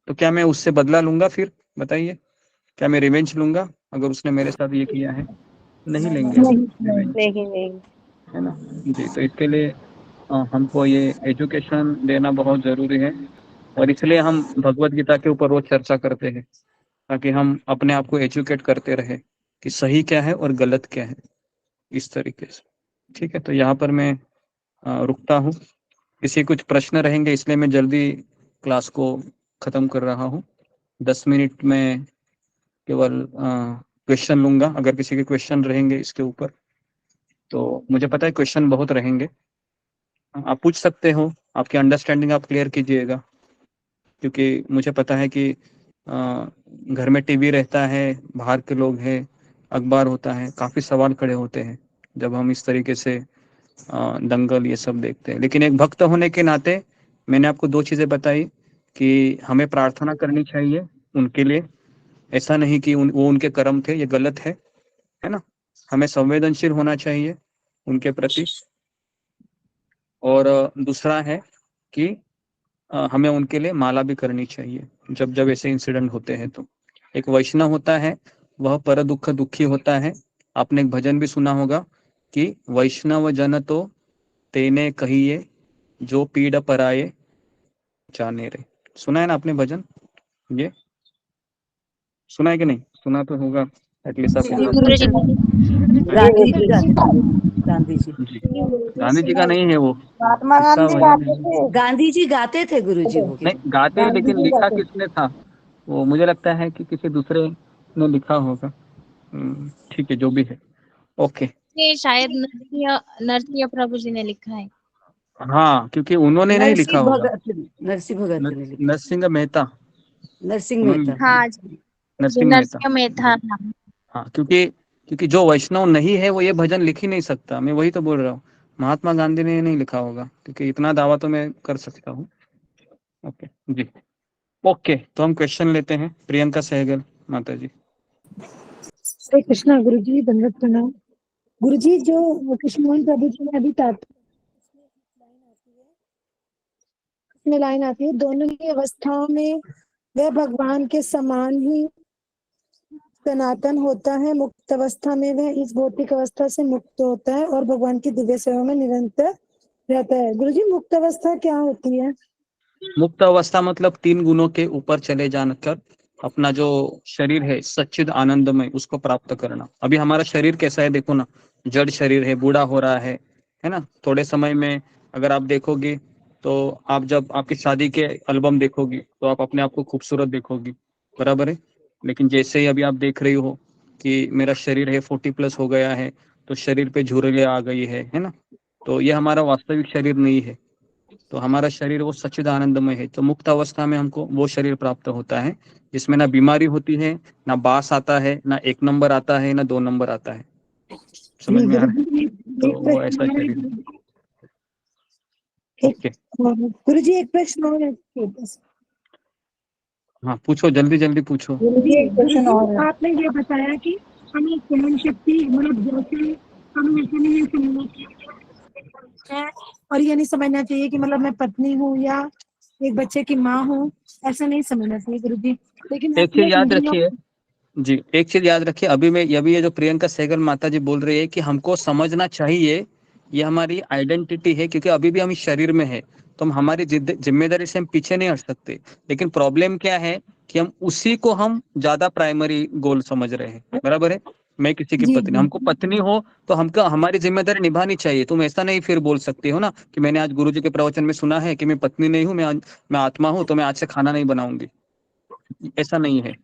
तो क्या मैं उससे बदला लूंगा फिर, बताइए, क्या मैं रिवेंज लूंगा अगर उसने मेरे साथ ये किया है? नहीं लेंगे हम रिवेंज, नहीं है ना जी। तो इसके लिए हमको ये एजुकेशन देना बहुत जरूरी है, और इसलिए हम भगवत गीता के ऊपर रोज चर्चा करते हैं, ताकि हम अपने आप को एजुकेट करते रहे कि सही क्या है और गलत क्या है, इस तरीके से। ठीक है, तो यहाँ पर मैं रुकता हूँ। किसी कुछ प्रश्न रहेंगे इसलिए मैं जल्दी क्लास को खत्म कर रहा हूँ। 10 मिनट में केवल क्वेश्चन लूंगा। अगर किसी के क्वेश्चन रहेंगे इसके ऊपर, तो मुझे पता है क्वेश्चन बहुत रहेंगे, आप पूछ सकते हो, आपकी अंडरस्टैंडिंग आप क्लियर कीजिएगा। क्योंकि मुझे पता है कि घर में टीवी रहता है, बाहर के लोग हैं, अखबार होता है, काफ़ी सवाल खड़े होते हैं जब हम इस तरीके से दंगल ये सब देखते हैं। लेकिन एक भक्त होने के नाते मैंने आपको 2 चीज़ें बताई कि हमें प्रार्थना करनी चाहिए उनके लिए। ऐसा नहीं कि वो उनके कर्म थे, ये गलत है ना। हमें संवेदनशील होना चाहिए उनके प्रति। और दूसरा है कि हमें उनके लिए माला भी करनी चाहिए जब जब ऐसे इंसिडेंट होते हैं। तो एक वैष्णव होता है वह पर दुख दुखी होता है। आपने एक भजन भी सुना होगा कि वैष्णव जन तो तेने कहिए, जो पीड़ पराये जाने रे। सुना है ना आपने भजन? ये सुना है कि नहीं? सुना तो होगा एटलीस्ट आपने। गुरुजी गांधी जी गांधी जी जी, गांधी जी का नहीं है वो, महात्मा किसका गांधी भजन गाते है? थे। गांधी जी गाते थे गुरुजी वो नहीं गीत। गाते, गांधी लेकिन जी लिखा गाते थे। किसने था वो मुझे लगता है कि किसी दूसरे ने लिखा होगा। ठीक है, जो भी है, ओके। ये शायद नरसिंह नरसिंह प्रभु जी ने लिखा है। हाँ, क्योंकि उन्होंने नहीं लिखा नरसिंह होगा। भगत नरसिंह भगत ने लिखा। नरसिंह मेहता, नरसिंह उन्होंने मेहता। लिखा हाँ है, जी, नरसिंह मेहता। नरसिंह मेहता नाम। हाँ, क्योंकि क्योंकि जो वैष्णव नहीं है वो ये भजन लिख ही नहीं सकता। मैं वही तो बोल रहा हूँ, महात्मा गांधी ने नहीं लिखा होगा, क्योंकि इतना दावा तो मैं कर सकता हूँ। ओके जी, ओके। तो हम क्वेश्चन लेते हैं। प्रियंका सहगल माता जी। हरे कृष्णा गुरुजी, दंडवत प्रणाम। गुरुजी, जो कृष्णमोहन प्रभु जी ने अभी में लाइन आती है, दोनों ही अवस्थाओं में वह भगवान के समान ही सनातन होता है। मुक्त अवस्था में वह इस भौतिक अवस्था से मुक्त होता है और भगवान की दिव्य सेवा में निरंतर रहता है। गुरुजी, मुक्त अवस्था क्या होती है? मुक्त अवस्था मतलब 3 गुणों के ऊपर चले जाकर अपना जो शरीर है सच्चिद आनंदमय उसको प्राप्त करना। अभी हमारा शरीर कैसा है देखो ना, जड़ शरीर है, बूढ़ा हो रहा है ना। थोड़े समय में अगर आप देखोगे तो आप जब आपकी शादी के एल्बम देखोगी तो आप अपने आप को खूबसूरत देखोगी, बराबर है। लेकिन जैसे ही अभी आप देख रही हो कि मेरा शरीर है 40+ हो गया है, तो शरीर पे झुर्रियां आ गई है ना। तो ये हमारा वास्तविक शरीर नहीं है। तो हमारा शरीर वो सच्चिद आनंदमय है। तो मुक्त अवस्था में हमको वो शरीर प्राप्त होता है जिसमें ना बीमारी होती है, ना बास आता है, ना 1 नंबर आता है, ना 2 नंबर आता है। समझ में आ रहा है? तो वो ऐसा शरीर है। ओके, गुरुजी, एक प्रश्न और है। हाँ पूछो, जल्दी जल्दी पूछो। गुरुजी, एक क्वेश्चन और है। आपने ये बताया कि हमें सहन शक्ति, मतलब जैसे हमें ऐसा नहीं समझना चाहिए और ये नहीं समझना चाहिए कि मतलब मैं पत्नी हूँ या एक बच्चे की माँ हूँ, ऐसा नहीं समझना चाहिए गुरुजी। लेकिन एक आपने चीज याद हिंदी रखिए जी, एक चीज याद रखिए। अभी ये जो प्रियंका सहगल माता जी बोल रही है कि हमको समझना चाहिए, ये हमारी आइडेंटिटी है, क्योंकि अभी भी हम इस शरीर में है, तो हम हमारी जिम्मेदारी से हम पीछे नहीं हट सकते। लेकिन प्रॉब्लम क्या है कि हम उसी को हम ज्यादा प्राइमरी गोल समझ रहे हैं। बराबर है, मैं किसी की जी पत्नी, हमको पत्नी हो तो हमको हमारी जिम्मेदारी निभानी चाहिए। तुम ऐसा नहीं फिर बोल सकते हो ना कि मैंने आज गुरुजी के प्रवचन में सुना है कि मैं पत्नी नहीं हूँ, मैं आत्मा हूँ, तो मैं आज से खाना नहीं बनाऊंगी। ऐसा नहीं है,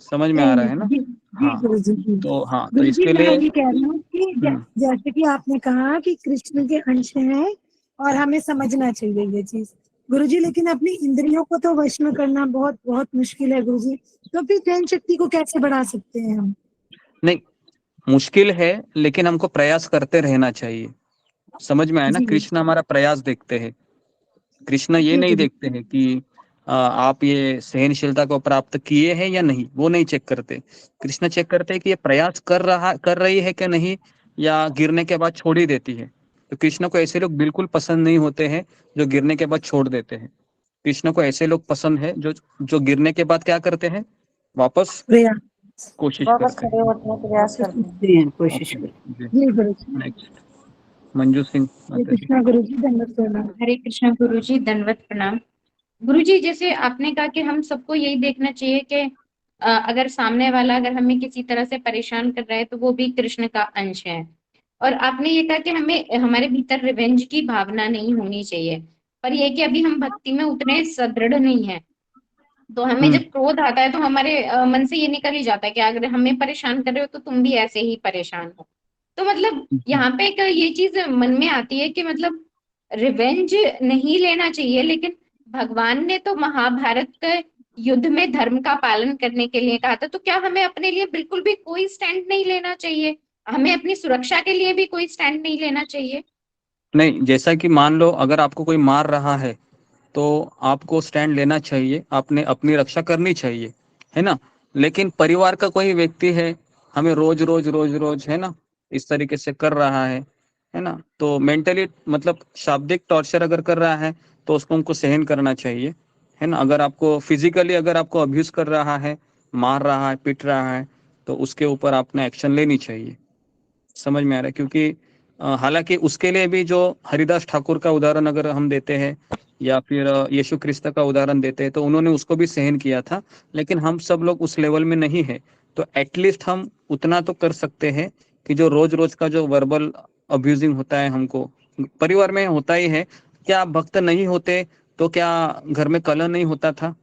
समझ में आ रहा है ना? जी जी हाँ, गुरु जी जी। तो हाँ, तो गुरु जी इसके मैं लिए ये कह रही हूँ कि हम्म, जैसे कि आपने कहा कि कृष्ण के अंश हैं और हमें समझना चाहिए ये चीज गुरु जी, लेकिन अपनी इंद्रियों को तो वश में करना बहुत बहुत मुश्किल है गुरु जी। तो फिर ध्यान शक्ति को कैसे बढ़ा सकते हैं हम? नहीं मुश्किल है, लेकिन हमको प्रयास करते रहना चाहिए। समझ में आया ना? जी कृष्ण हमारा प्रयास देखते हैं। कृष्ण ये जी नहीं गुरु देखते हैं कि आप ये सहनशीलता को प्राप्त किए हैं या नहीं, वो नहीं चेक करते। कृष्ण चेक करते हैं कि ये प्रयास कर रही है कि नहीं, या गिरने के बाद छोड़ ही देती है। तो कृष्ण को ऐसे लोग बिल्कुल पसंद नहीं होते हैं जो गिरने के बाद छोड़ देते हैं। कृष्ण को ऐसे लोग पसंद है जो जो गिरने के बाद क्या करते हैं, वापस प्रयास कोशिश वापस करते हैं। खड़े होने का प्रयास करते हैं। कोशिश ओके जी, जी गुरु जी। नेक्स्ट मंजू सिंह हरे माता जी। कृष्णा गुरु जी, दंडवत प्रणाम। हरे कृष्णा गुरुजी, दंडवत प्रणाम। गुरुजी, जैसे आपने कहा कि हम सबको यही देखना चाहिए कि अगर सामने वाला अगर हमें किसी तरह से परेशान कर रहा है तो वो भी कृष्ण का अंश है। और आपने ये कहा कि हमें हमारे भीतर रिवेंज की भावना नहीं होनी चाहिए, पर ये कि अभी हम भक्ति में उतने सुदृढ़ नहीं है, तो हमें जब क्रोध आता है तो हमारे मन से ये निकल ही जाता है कि अगर हमें परेशान कर रहे हो तो तुम भी ऐसे ही परेशान हो। तो मतलब यहाँ पे एक ये चीज मन में आती है कि मतलब रिवेंज नहीं लेना चाहिए, लेकिन भगवान ने तो महाभारत के युद्ध में धर्म का पालन करने के लिए कहा था, तो क्या हमें अपने लिए बिल्कुल भी कोई स्टैंड नहीं लेना चाहिए? हमें अपनी सुरक्षा के लिए भी कोई स्टैंड नहीं लेना चाहिए? नहीं, जैसा कि मान लो अगर आपको कोई मार रहा है तो आपको स्टैंड लेना चाहिए, आपने अपनी रक्षा करनी चाहिए, है ना? लेकिन परिवार का कोई व्यक्ति है, हमें रोज रोज रोज रोज, है ना, इस तरीके से कर रहा है ना, तो मेंटली मतलब शाब्दिक टॉर्चर अगर कर रहा है तो उसको हमको सहन करना चाहिए, है ना? अगर आपको फिजिकली अगर आपको अब्यूज कर रहा है, मार रहा है, पीट रहा है, तो उसके ऊपर आपने एक्शन लेनी चाहिए। समझ में आ रहा है? क्योंकि हालांकि उसके लिए भी जो हरिदास ठाकुर का उदाहरण अगर हम देते हैं या फिर यीशु क्रिस्त का उदाहरण देते हैं तो उन्होंने उसको भी सहन किया था, लेकिन हम सब लोग उस लेवल में नहीं है। तो एटलीस्ट हम उतना तो कर सकते हैं कि जो रोज रोज का जो वर्बल अब्यूजिंग होता है हमको परिवार में होता ही है। क्या भक्त नहीं होते तो क्या घर में कलह नहीं होता था?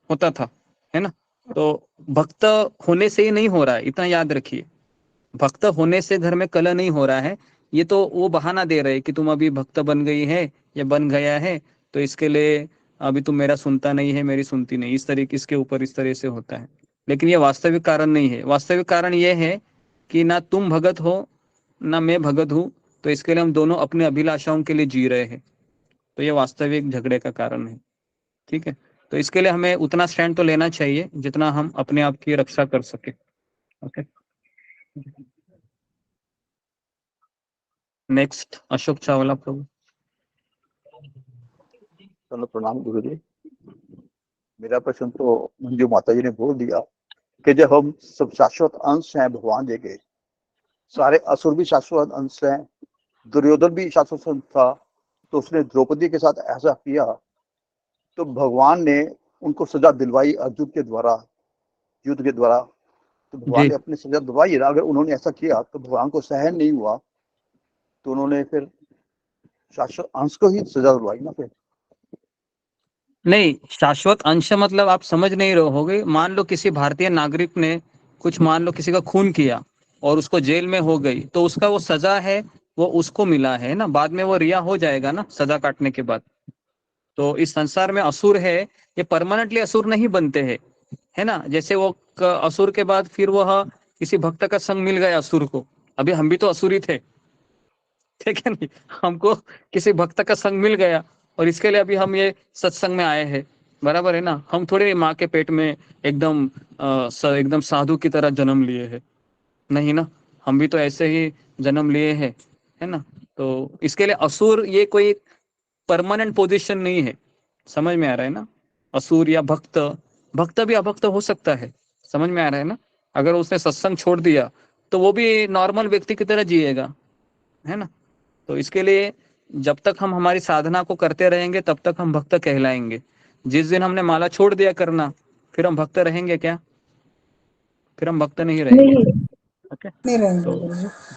होता था, है ना? तो भक्त होने से ही नहीं हो रहा है, इतना याद रखिए। भक्त होने से घर में कलह नहीं हो रहा है, ये तो वो बहाना दे रहे कि तुम अभी भक्त बन गई है या बन गया है, तो इसके लिए अभी तुम मेरा सुनता नहीं है, मेरी सुनती नहीं, इस तरीके इसके ऊपर इस तरह से होता है। लेकिन ये वास्तविक कारण नहीं है। वास्तविक कारण ये है कि ना तुम भगत हो ना मैं भगत हूँ, तो इसके लिए हम दोनों अपने अभिलाषाओं के लिए जी रहे हैं। तो ये वास्तविक झगड़े का कारण है। ठीक है, तो इसके लिए हमें उतना स्टैंड तो लेना चाहिए जितना हम अपने आप की रक्षा कर सके। ओके, नेक्स्ट अशोक चावला प्रभु। चलो प्रणाम गुरु जी। मेरा प्रश्न तो मंजू माता जी ने बोल दिया कि जब हम सब शाश्वत अंश हैं भगवान जी के, सारे असुर भी शाश्वत अंश हैं, दुर्योधन भी शाश्वत अंश था, तो उसने द्रौपदी के साथ ऐसा किया तो भगवान ने उनको सजा दिलवाई अर्जुन के द्वारा, युद्ध के द्वारा। तो भगवान जी ने अपनी सजा दिलवाई ना, अगर उन्होंने ऐसा किया तो भगवान को सहन नहीं हुआ, तो उन्होंने फिर शाश्वत अंश को ही सजा दिलवाई ना फिर। नहीं, शाश्वत अंश मतलब आप समझ नहीं रहे होगे। मान लो किसी भारतीय नागरिक ने कुछ, मान लो किसी का खून किया और उसको जेल में हो गई, तो उसका वो सजा है, वो उसको मिला है ना, बाद में वो रिहा हो जाएगा ना सजा काटने के बाद। तो इस संसार में असुर है, ये परमानेंटली असुर नहीं बनते हैं, है ना? जैसे वो असुर के बाद फिर वह किसी भक्त का संग मिल गया असुर को, अभी हम भी तो असुरी थे, ठीक है नहीं? हमको किसी भक्त का संग मिल गया और इसके लिए अभी हम ये सत्संग में आए हैं। बराबर है ना? हम थोड़ी माँ के पेट में एकदम एकदम साधु की तरह जन्म लिए हैं, नहीं ना? हम भी तो ऐसे ही जन्म लिए हैं, है ना? तो इसके लिए असुर ये कोई परमानेंट पोजीशन नहीं है। समझ में आ रहा है ना? असुर या भक्त, भक्त भी अभक्त हो सकता है। समझ में आ रहा है ना? अगर उसने सत्संग छोड़ दिया तो वो भी नॉर्मल व्यक्ति की तरह जिएगा, है ना? तो इसके लिए जब तक हम हमारी साधना को करते रहेंगे तब तक हम भक्त कहलाएंगे। जिस दिन हमने माला छोड़ दिया करना, फिर हम भक्त रहेंगे क्या? फिर हम भक्त नहीं रहेंगे। ओके,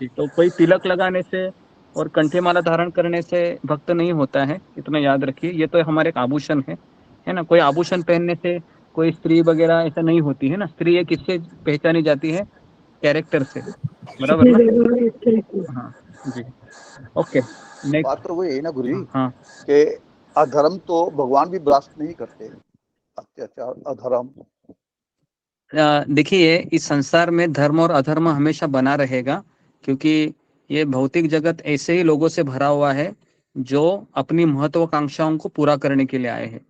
तो कोई तिलक लगाने से और कंठे माला धारण करने से भक्त नहीं होता है, इतना याद रखिए। ये तो हमारे एक आभूषण है ना। कोई आभूषण पहनने से कोई स्त्री वगैरह ऐसा नहीं होती है ना। स्त्री ये किससे पहचानी जाती है? कैरेक्टर से, बराबर ना? हाँ जी, ओके नेक्स्ट। बात तो वही है ना गुरु जी हाँ, कि अधर्म तो भगवान भी बर्दाश्त नहीं करते, अत्याचार अधर्म। देखिए, इस संसार में धर्म और अधर्म हमेशा बना रहेगा, क्योंकि ये भौतिक जगत ऐसे ही लोगों से भरा हुआ है जो अपनी महत्वाकांक्षाओं को पूरा करने के लिए आए हैं,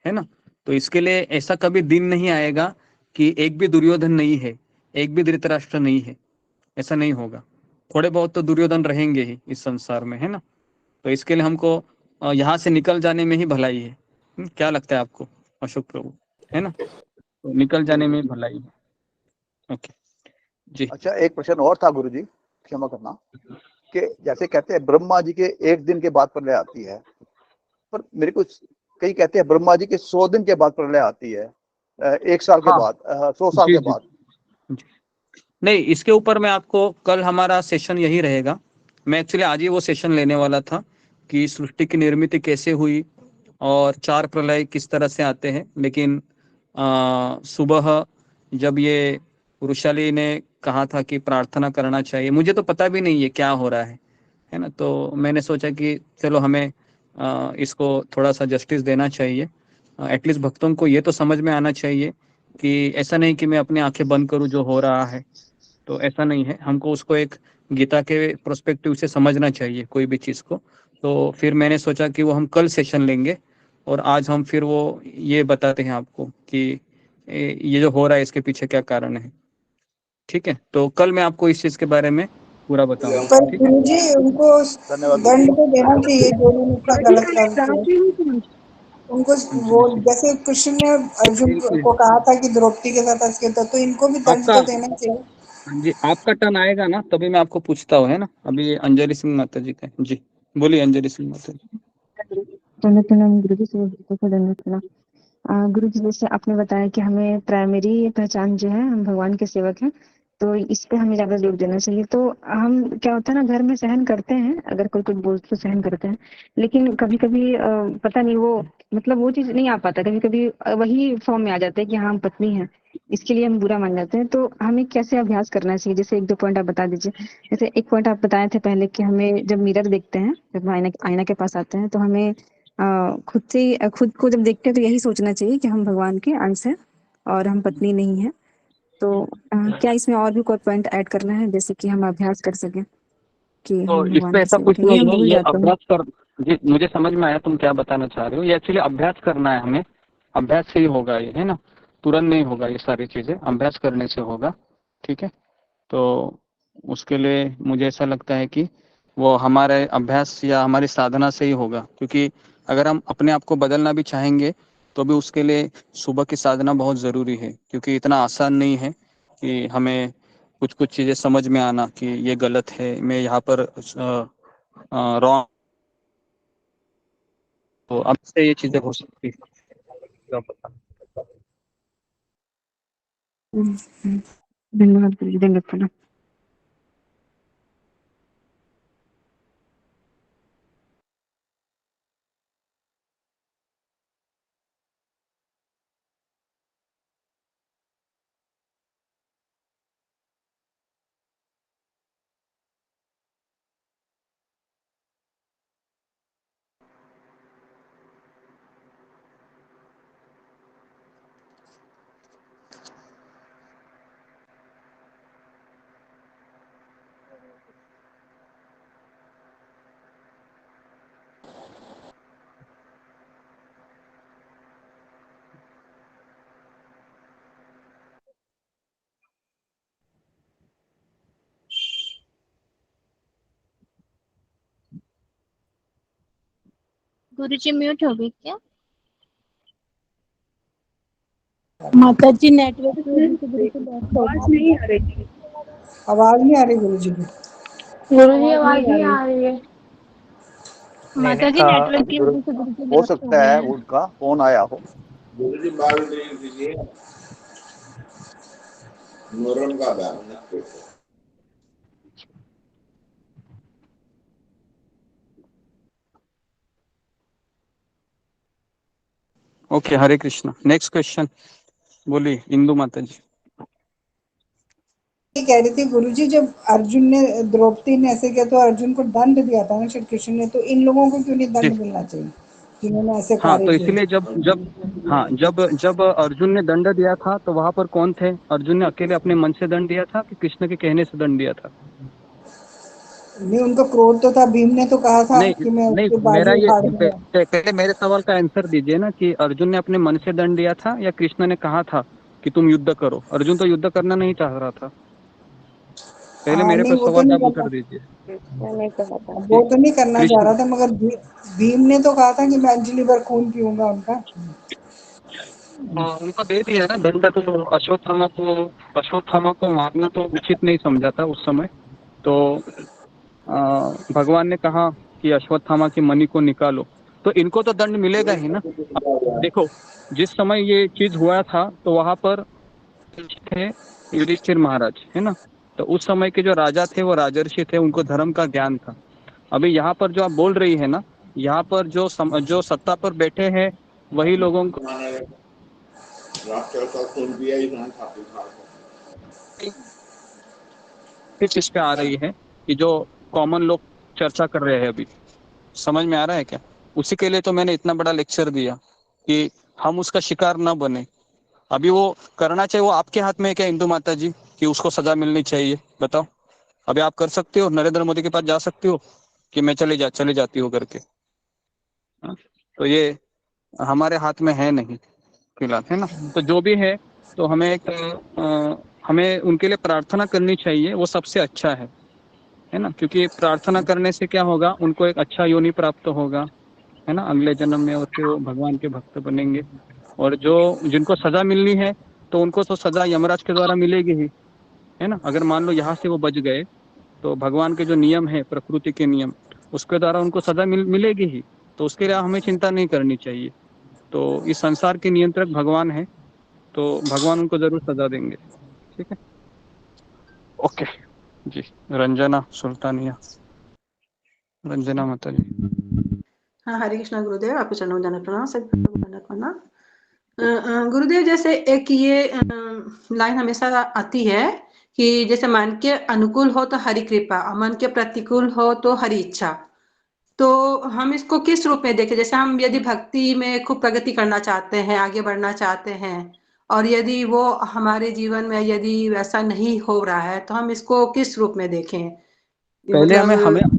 है ना। तो इसके लिए ऐसा कभी दिन नहीं आएगा कि एक भी दुर्योधन नहीं है, एक भी धृतराष्ट्र नहीं है, ऐसा नहीं होगा। थोड़े बहुत तो दुर्योधन रहेंगे ही इस संसार में, है ना। तो इसके लिए हमको यहाँ से निकल जाने में ही भलाई है। क्या लगता है आपको अशोक प्रभु, है ना? तो निकल जाने में भलाई है। ओके जी। अच्छा, एक प्रश्न और था गुरु जी, क्षमा करना, कि जैसे कहते हैं ब्रह्मा जी के 1 दिन के बाद प्रलय आती है, पर मेरे को कई कहते हैं ब्रह्मा जी के 100 दिन के बाद प्रलय आती है, 1 साल के हाँ, बाद, 100 साल जी के जी बाद। जी। नहीं, इसके ऊपर मैं आपको, कल हमारा सेशन यही रहेगा। मैं एक्चुअली आज ही वो सेशन लेने वाला था कि सृष्टि की निर्मिति कैसे हुई और 4 प्रलय किस तरह से आते हैं। लेकिन सुबह जब ये वृषाली ने कहा था कि प्रार्थना करना चाहिए, मुझे तो पता भी नहीं है क्या हो रहा है ना। तो मैंने सोचा कि चलो हमें इसको थोड़ा सा जस्टिस देना चाहिए। एटलीस्ट भक्तों को ये तो समझ में आना चाहिए कि ऐसा नहीं कि मैं अपनी आंखें बंद करूं जो हो रहा है। तो ऐसा नहीं है, हमको उसको एक गीता के प्रोस्पेक्टिव से समझना चाहिए कोई भी चीज़ को। तो फिर मैंने सोचा कि वो हम कल सेशन लेंगे और आज हम फिर वो ये बताते हैं आपको कि ये जो हो रहा है इसके पीछे क्या कारण है। ठीक है, तो कल मैं आपको इस चीज़ के बारे में पूरा बताऊंगा। पर ठीक है, गुरुजी उनको धन्यवाद गुरु दंड जी। तो देना चाहिए जो उन्होंने इतना गलत कर दिया उनको। वो जैसे कृष्ण ने अर्जुन बिल्कुल। को कहा था कि द्रौपदी के साथ ऐसे था, तो इनको भी दंड आपका तो देना चाहिए। जी, आपका टर्न आएगा ना, तभी मैं आपको पूछता हूँ, है ना। अभी ये अंजलि सिंह माता जी का है। जी बोलिए अंजलि सिंह माता जी। दंडवत प्रणाम गुरुजी, सभी भक्तों को दंडवत प्रणाम। गुरुजी, जैसे आपने बताया कि हमें प्राइमरी पहचान जो है हम भगवान के सेवक हैं, तो इस पे हमें ज्यादा जोर देना चाहिए। तो हम क्या होता है ना, घर में सहन करते हैं, अगर कोई कुछ बोलते तो सहन करते हैं, लेकिन कभी कभी पता नहीं वो मतलब वो चीज नहीं आ पाता। कभी कभी वही फॉर्म में आ जाता है कि हाँ हम पत्नी हैं, इसके लिए हम बुरा मान जाते हैं। तो हमें कैसे अभ्यास करना चाहिए? जैसे 1-2 पॉइंट आप बता दीजिए। जैसे एक पॉइंट आप बताए थे पहले कि हमें जब मिरर देखते हैं, जब आईना आईना के पास आते हैं, तो हमें खुद से खुद को जब देखते हैं तो यही सोचना चाहिए कि हम भगवान के अंश हैं और हम पत्नी नहीं है। तो क्या इसमें और भी कोई पॉइंट ऐड करना है, जैसे कि हम अभ्यास कर सकें कि तो हम भगवान इसमें के ऐसा सेवक कुछ हैं? ये नहीं हम है, भूल ये जाते हैं। अभ्यास कर। जी मुझे समझ में आया तुम क्या बताना चाह रहे हो। ये एक्चुअली अभ्यास करना है हमें, अभ्यास से ही होगा ये, है ना। तुरंत नहीं होगा, ये सारी चीजें अभ्यास करने से होगा। ठीक है, तो उसके लिए मुझे ऐसा लगता है कि वो हमारे अभ्यास या हमारी साधना से ही होगा। क्योंकि अगर हम अपने आप को बदलना भी चाहेंगे तो भी उसके लिए सुबह की साधना बहुत ज़रूरी है, क्योंकि इतना आसान नहीं है कि हमें कुछ कुछ चीज़ें समझ में आना कि ये गलत है, मैं यहाँ पर रॉन्ग। तो अब से ये चीज़ें हो सकती है, क्या पता। धन्यवाद गुरुजी, धन्यवाद प्रणाम। गुरुजी म्यूट हो गई क्या? माता जी नेटवर्क की वजह से गुरु जी बैठ आवाज नहीं आ रही गुरुजी की। गुरुजी आवाज नहीं आ रही है। माता जी नेटवर्क की वजह से गुरुजी हो लॉस्ट हो सकता गए है हैं। उनका फोन आया हो। गुरुजी बाल देख दीजिए मुहर्रम का दान। ओके, हरे कृष्णा। नेक्स्ट क्वेश्चन बोलिए इंदु माता जी। ये कह रही थी गुरुजी, जब अर्जुन ने द्रौपदी ने ऐसे किया तो अर्जुन को दंड दिया था ना श्री कृष्ण ने, तो इन लोगों को क्यों नहीं दंड मिलना चाहिए जिन्होंने ऐसे हाँ, कार्य तो किए? इसीलिए जब अर्जुन ने दंड दिया था तो वहां पर कौन थे? अर्जुन ने अकेले अपने मन से दंड दिया था कि कृष्ण के कहने से दंड दिया था? नहीं, उनका क्रोध तो था। भीम ने तो कहा था नहीं कि मैं नहीं, उसके मेरा बाजू ये उखाड़ूंगा। पहले मेरे सवाल का आंसर दीजिए ना कि अर्जुन ने अपने मन से दंड दिया था या कृष्ण ने कहा था कि तुम युद्ध करो? अर्जुन तो युद्ध करना नहीं चाह रहा था। पहले मेरे नहीं, पर वो तो सवाल नहीं का उत्तर दीजिए। मैंने कहा था। वो तो नहीं करना चाह कृष्ण रहा था, मगर भीम ने तो कहा था कि मैं अंजलि भर खून पीऊंगा उनका। उनका दे दिया ना दंड। तो अश्वत्थामा को मारना तो उचित नहीं समझा था उस समय। तो भगवान ने कहा कि अश्वत्थामा की मणि को निकालो, तो इनको तो दंड मिलेगा ही ना। अब देखो, जिस समय ये चीज हुआ था तो वहां पर थे युधिष्ठिर महाराज, है ना। तो उस समय के जो राजा थे वो राजर्षि थे, उनको धर्म का ज्ञान था। अभी यहाँ पर जो आप बोल रही है ना, यहाँ पर जो सत्ता पर बैठे हैं वही लोगों को राष्ट्र का खून पिया ही ना था। किस चीज पे आ रही है कि जो कॉमन लोग चर्चा कर रहे हैं अभी, समझ में आ रहा है क्या? उसी के लिए तो मैंने इतना बड़ा लेक्चर दिया कि हम उसका शिकार न बने। अभी वो करना चाहिए, वो आपके हाथ में है क्या इंदु माता जी, कि उसको सजा मिलनी चाहिए? बताओ। अभी आप कर सकते हो, नरेंद्र मोदी के पास जा सकती हो कि मैं चले जाती हूँ करके? हाँ? तो ये हमारे हाथ में है नहीं फिलहाल, है ना। तो जो भी है, तो हमें उनके लिए प्रार्थना करनी चाहिए, वो सबसे अच्छा है ना। क्योंकि प्रार्थना करने से क्या होगा, उनको एक अच्छा योनि प्राप्त होगा, है ना, अगले जन्म में, और फिर वो भगवान के भक्त बनेंगे। और जिनको सजा मिलनी है तो उनको तो सजा यमराज के द्वारा मिलेगी ही, है ना। अगर मान लो यहाँ से वो बच गए तो भगवान के जो नियम है, प्रकृति के नियम, उसके द्वारा उनको सजा मिलेगी ही। तो उसके लिए हमें चिंता नहीं करनी चाहिए। तो इस संसार के नियंत्रक भगवान है, तो भगवान उनको जरूर सजा देंगे। ठीक है, ओके जी। रंजना सुल्तानिया, रंजना माता जी। हाँ, हरे कृष्णा गुरुदेव, आपके चरणों में दंडवत प्रणाम, सभी भक्तों को दंडवत प्रणाम। गुरुदेव, जैसे एक ये लाइन हमेशा आती है कि जैसे मन के अनुकूल हो तो हरि कृपा और मन के प्रतिकूल हो तो हरि इच्छा। तो हम इसको किस रूप में देखें? जैसे हम यदि भक्ति में खूब प्रगति करना चाहते हैं, आगे बढ़ना चाहते हैं, और यदि वो हमारे जीवन में यदि वैसा नहीं हो रहा है तो हम इसको किस रूप में देखें? पहले मतलब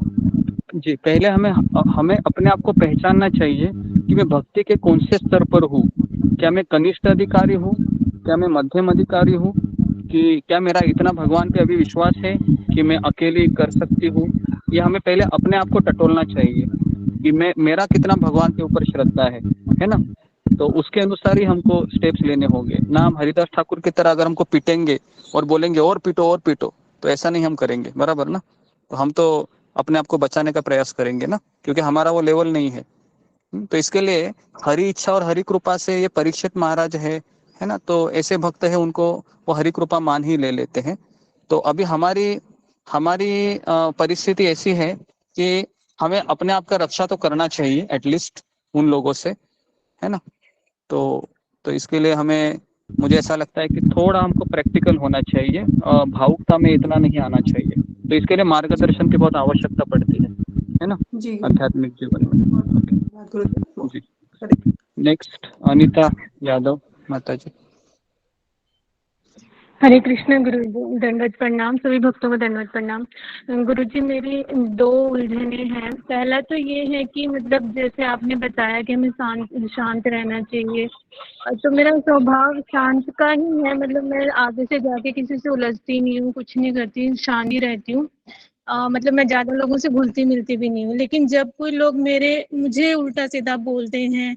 पहले हमें अपने आप को पहचानना चाहिए कि मैं भक्ति के कौन से स्तर पर हूँ। क्या मैं कनिष्ठ अधिकारी हूँ, क्या मैं मध्यम अधिकारी हूँ, कि क्या मेरा इतना भगवान पे अभी विश्वास है कि मैं अकेले कर सकती हूँ। ये हमें पहले अपने आप को टटोलना चाहिए कि मेरा कितना भगवान के ऊपर श्रद्धा है ना। तो उसके अनुसार ही हमको स्टेप्स लेने होंगे ना। हम हरिदास ठाकुर की तरह अगर हमको पीटेंगे और बोलेंगे और पीटो, तो ऐसा नहीं हम करेंगे, बराबर ना। तो हम तो अपने आप को बचाने का प्रयास करेंगे ना, क्योंकि हमारा वो लेवल नहीं है। तो इसके लिए हरि इच्छा और हरि कृपा से, ये परीक्षित महाराज है ना, तो ऐसे भक्त है, उनको वो हरि कृपा मान ही ले लेते हैं। तो अभी हमारी परिस्थिति ऐसी है कि हमें अपने आप का रक्षा तो करना चाहिए एटलीस्ट उन लोगों से, है ना। तो इसके लिए मुझे ऐसा लगता है कि थोड़ा हमको प्रैक्टिकल होना चाहिए, भावुकता में इतना नहीं आना चाहिए। तो इसके लिए मार्गदर्शन की बहुत आवश्यकता पड़ती है ना, जी आध्यात्मिक जीवन में। गुरुदेव। जी, नेक्स्ट अनीता यादव माता जी। हरे कृष्ण गुरु जी, दंडवत प्रणाम, सभी भक्तों को दंडवत प्रणाम। गुरु जी, मेरी 2 उलझने हैं। पहला तो ये है कि मतलब जैसे आपने बताया कि हमें शांत रहना चाहिए, तो मेरा स्वभाव शांत का ही है। मतलब मैं आगे से जाके किसी से उलझती नहीं हूँ, कुछ नहीं करती, शांत ही रहती हूँ। मतलब मैं ज़्यादा लोगों से घुलती मिलती भी नहीं हूँ। लेकिन जब कोई लोग मुझे उल्टा सीधा बोलते हैं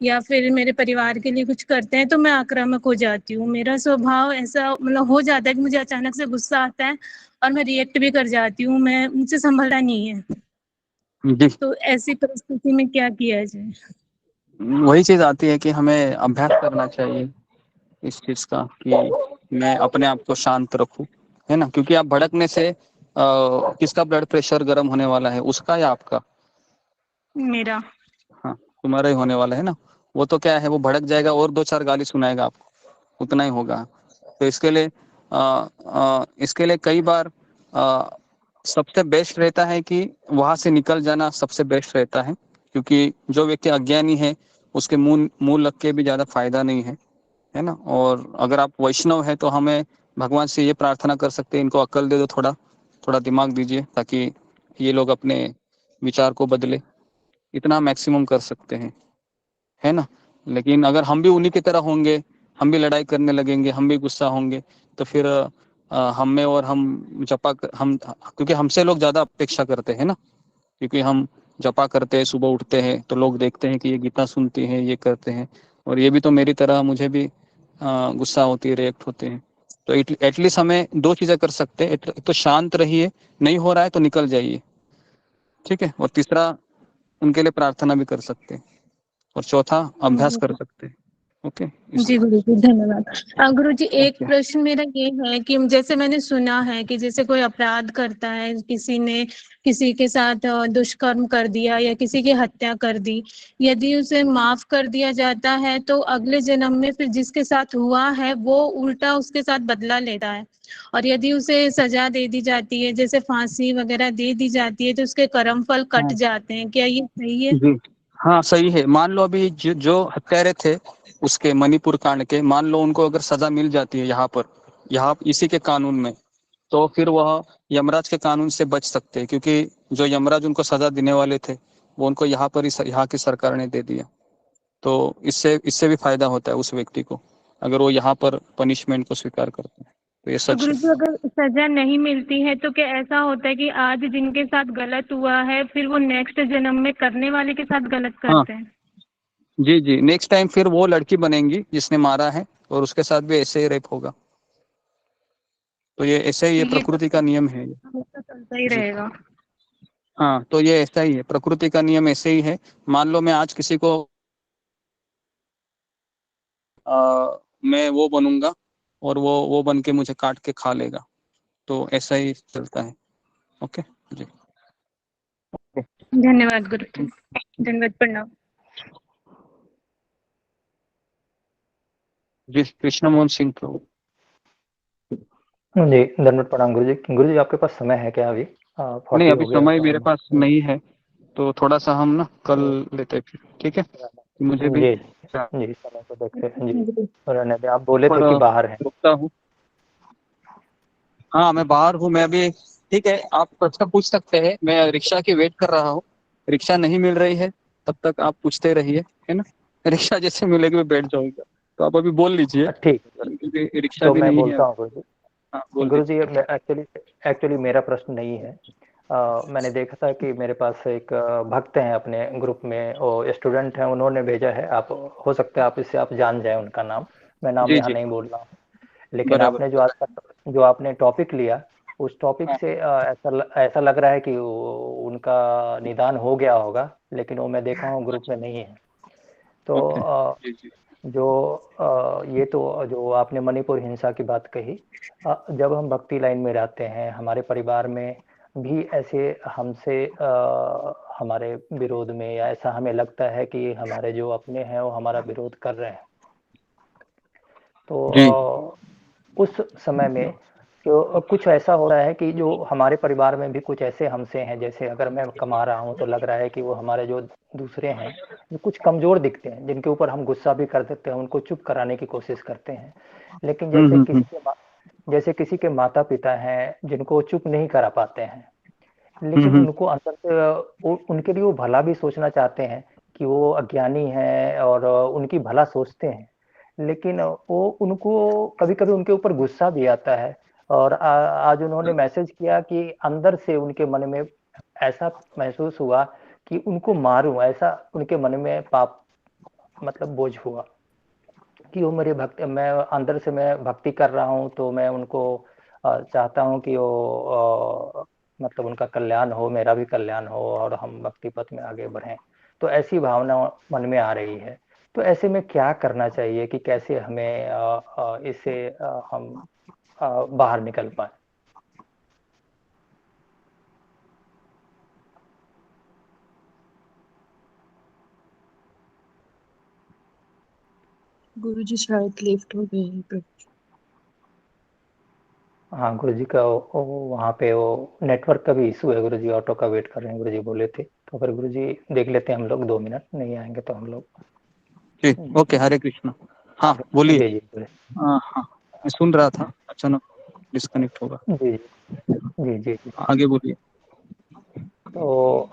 या फिर मेरे परिवार के लिए कुछ करते हैं तो मैं आक्रामक हो जाती हूँ। मेरा स्वभाव ऐसा मतलब हो जाता है कि मुझे अचानक से गुस्सा आता है और मैं रिएक्ट भी कर जाती हूँ। मुझसे संभलता नहीं है। जी, तो ऐसी परिस्थिति में क्या किया जाए? वही चीज आती है कि हमें अभ्यास करना चाहिए इस चीज का, कि मैं अपने आप को शांत रखूं, है ना, क्योंकि आप भड़कने से किसका ब्लड प्रेशर गर्म होने वाला है, उसका या आपका? मेरा। हाँ, तुम्हारा ही होने वाला है ना। वो तो क्या है, वो भड़क जाएगा और 2-4 गाली सुनाएगा आपको, उतना ही होगा। तो इसके लिए कई बार सबसे बेस्ट रहता है कि वहां से निकल जाना सबसे बेस्ट रहता है, क्योंकि जो व्यक्ति अज्ञानी है उसके मुंह लग के भी ज्यादा फायदा नहीं है ना। और अगर आप वैष्णव है तो हमें भगवान से ये प्रार्थना कर सकते हैं, इनको अक्ल दे दो, थोड़ा थोड़ा दिमाग दीजिए, ताकि ये लोग अपने विचार को बदले। इतना मैक्सिमम कर सकते हैं, है ना। लेकिन अगर हम भी उन्हीं की तरह होंगे, हम भी लड़ाई करने लगेंगे, हम भी गुस्सा होंगे, तो फिर हम में और हम क्योंकि हमसे लोग ज्यादा अपेक्षा करते हैं ना, क्योंकि हम जपा करते हैं, सुबह उठते हैं तो लोग देखते हैं कि ये गीता सुनती हैं, ये करते हैं, और ये भी तो मेरी तरह, मुझे भी गुस्सा होती है, रिएक्ट होते हैं। तो एटलीस्ट हमें 2 चीजें कर सकते हैं, एक तो शांत रहिए, नहीं हो रहा है तो निकल जाइए, ठीक है, और तीसरा उनके लिए प्रार्थना भी कर सकते हैं, और चौथा अभ्यास कर सकते हैं। ओके, जी गुरु जी, धन्यवाद। गुरु जी, एक ओके। प्रश्न मेरा ये है कि जैसे मैंने सुना है कि जैसे कोई अपराध करता है, किसी ने किसी के साथ दुष्कर्म कर दिया या किसी की हत्या कर दी, यदि उसे माफ कर दिया जाता है तो अगले जन्म में फिर जिसके साथ हुआ है वो उल्टा उसके साथ बदला लेता है, और यदि उसे सजा दे दी जाती है, जैसे फांसी वगैरह दे दी जाती है, तो उसके कर्म फल कट हाँ जाते हैं, क्या ये सही है? जी, हाँ सही है। मान लो अभी जो हत्यारे थे उसके मणिपुर कांड के, मान लो उनको अगर सजा मिल जाती है यहाँ इसी के कानून में, तो फिर वह यमराज के कानून से बच सकते हैं, क्योंकि जो यमराज उनको सजा देने वाले थे वो उनको यहाँ पर ही यहाँ की सरकार ने दे दिया। तो इससे भी फायदा होता है उस व्यक्ति को, अगर वो यहाँ पर पनिशमेंट को स्वीकार करते हैं, तो ये तो सच गुरु है। जी, अगर सजा नहीं मिलती है तो क्या ऐसा होता है कि आज जिनके साथ गलत हुआ है फिर वो नेक्स्ट जन्म में करने वाले के साथ गलत हाँ करते हैं? जी जी, नेक्स्ट टाइम फिर वो लड़की बनेंगी जिसने मारा है, और उसके साथ भी ऐसे ही रेप होगा। तो ये ऐसे ही, तो ये ये प्रकृति का नियम है। हमेशा चलता ही जी रहेगा? हाँ, तो ये ऐसा ही है, प्रकृति का नियम ऐसे ही है। मान लो मैं आज किसी को मैं वो बनूंगा, और वो बन के मुझे काट के खा लेगा, तो ऐसा ही चलता है। ओके जी। धन्यवाद गुरु जी, धन्यवाद, प्रणाम। जी, कृष्ण मोहन सिंह प्रभु। जी, धन्यवाद, प्रणाम गुरु जी। गुरु जी, आपके पास समय है क्या अभी? नहीं, 40 अभी हो गया समय तो मेरे हम पास नहीं है, तो थोड़ा सा हम ना कल तो लेते हैं फिर, ठीक है, मुझे भी जी जी, समय को देखते हैं जी। और रहने दें, आप बोले पर थे कि बाहर हैं। रुकता हूँ। हाँ, मैं बाहर हूँ, मैं अभी, ठीक है, आप प्रश्न पूछ सकते हैं, मैं रिक्शा की वेट कर रहा हूँ। रिक्शा नहीं मिल रही है तब तक आप पूछते रहिए, है ना। रिक्शा जैसे मिलेगी मैं बैठ जाऊंगा, तो आप अभी बोल लीजिए, ठीक है, क्योंकि रिक्शा तो भी मैं नहीं है बोलता अभी। हूँ गुरु जी। हाँ, बोल गुरु जी, दीजिए। एक्चुअली एक्चुअली मेरा प्रश्न नहीं है। मैंने देखा था कि मेरे पास एक भक्त हैं अपने ग्रुप में, वो स्टूडेंट हैं, उन्होंने भेजा है। आप, हो सकता है आप इससे आप जान जाए उनका नाम, मैं नाम जी यहाँ जी, नहीं बोल रहा हूँ। लेकिन बराबर। आपने जो आपने टॉपिक लिया, उस टॉपिक हाँ से ऐसा लग रहा है कि उनका निदान हो गया होगा, लेकिन वो मैं देखा हूँ ग्रुप में नहीं है। तो ओके जी जी। ये तो जो आपने मणिपुर हिंसा की बात कही, जब हम भक्ति लाइन में रहते हैं, हमारे परिवार में भी ऐसे हमसे हमारे विरोध में, या ऐसा हमें लगता है कि हमारे जो अपने हैं वो हमारा विरोध कर रहे हैं, तो जी उस समय में तो कुछ ऐसा हो रहा है कि जो हमारे परिवार में भी कुछ ऐसे हमसे हैं, जैसे अगर मैं कमा रहा हूँ तो लग रहा है कि वो हमारे जो दूसरे हैं, जो कुछ कमजोर दिखते हैं, जिनके ऊपर हम गुस्सा भी कर देते हैं, उनको चुप कराने की कोशिश करते हैं। लेकिन हम्म। जैसे किसी के माता पिता हैं जिनको चुप नहीं करा पाते हैं, लेकिन हम्म। उनको अंदर से उनके लिए वो भला भी सोचना चाहते हैं, कि वो अज्ञानी है और उनकी भला सोचते हैं, लेकिन वो उनको कभी कभी उनके ऊपर गुस्सा भी आता है। और आज उन्होंने मैसेज किया कि अंदर से उनके मन में ऐसा महसूस हुआ कि उनको मारूं, ऐसा उनके मन में पाप मतलब बोझ हुआ कि वो मेरे भक्त, मैं अंदर से मैं भक्ति कर रहा हूँ, तो मैं उनको चाहता हूँ कि वो मतलब उनका कल्याण हो, मेरा भी कल्याण हो और हम भक्ति पथ में आगे बढ़ें। तो ऐसी भावना मन में आ रही है। तो ऐसे में क्या करना चाहिए कि कैसे हमें इससे हम बाहर निकल पाए? गुरुजी शायद लिफ्ट हो गई है। हाँ गुरुजी का वहाँ पे वो नेटवर्क का भी इशू है गुरुजी, ऑटो का वेट कर रहे हैं गुरुजी बोले थे। तो फिर गुरुजी देख लेते हैं हम लोग, 2 मिनट नहीं आएंगे तो हम लोग। जी ओके, हरे कृष्णा। हाँ बोलिए। जी जी बोले। हाँ हाँ मैं सुन रहा था, अचानक डिस्कनेक्ट होगा। जी जी जी जी आगे बोलिए। तो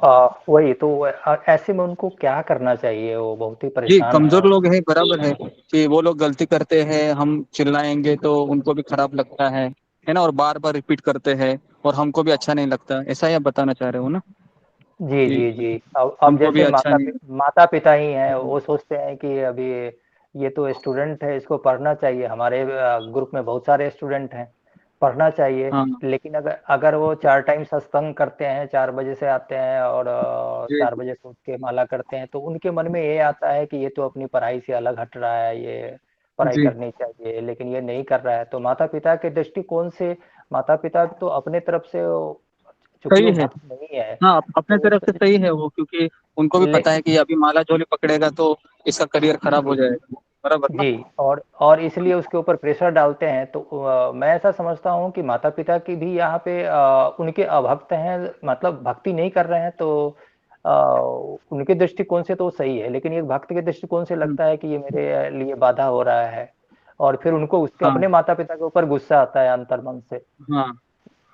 वही तो ऐसे में उनको क्या करना चाहिए? वो बहुत ही जी परेशान कमजोर है। लोग हैं, बराबर है कि वो लोग गलती करते हैं, हम चिल्लाएंगे तो उनको भी खराब लगता है ना, और बार बार रिपीट करते हैं और हमको भी अच्छा नहीं लगता। ऐसा ही आप बताना चाह रहे हो ना? जी कि जी जी। अब हमको भी जैसे अच्छा नहीं। माता पिता ही हैं, वो सोचते हैं कि अभी ये तो स्टूडेंट है, इसको पढ़ना चाहिए। हमारे ग्रुप में बहुत सारे स्टूडेंट हैं, पढ़ना चाहिए। हाँ लेकिन अगर अगर वो 4 टाइम सत्संग करते हैं, 4 बजे से आते हैं और जी 4 बजे से उठ के माला करते हैं, तो उनके मन में ये आता है कि ये तो अपनी पढ़ाई से अलग हट रहा है, ये पढ़ाई जी करनी चाहिए, लेकिन ये नहीं कर रहा है। तो माता पिता के दृष्टिकोण से माता पिता तो अपने तरफ से चूंकि सही वो है। भक्त नहीं है हाँ अपने तो तरफ से सही है वो, क्योंकि उनको भी ले, पता है कि अभी माला झोली पकड़ेगा तो इसका करियर खराब हो जाएगा, बराबर ना? जी। और इसलिए उसके ऊपर प्रेशर डालते हैं। तो मैं ऐसा समझता हूँ कि माता पिता की भी यहाँ पे उनके अभक्त हैं, मतलब भक्ति नहीं कर रहे हैं, तो अ, उनके दृष्टिकोण से तो सही है, लेकिन एक भक्त के दृष्टिकोण से लगता है कि ये मेरे लिए बाधा हो रहा है, और फिर उनको उसके हाँ अपने माता पिता के ऊपर गुस्सा आता है अंतर्मन से। हाँ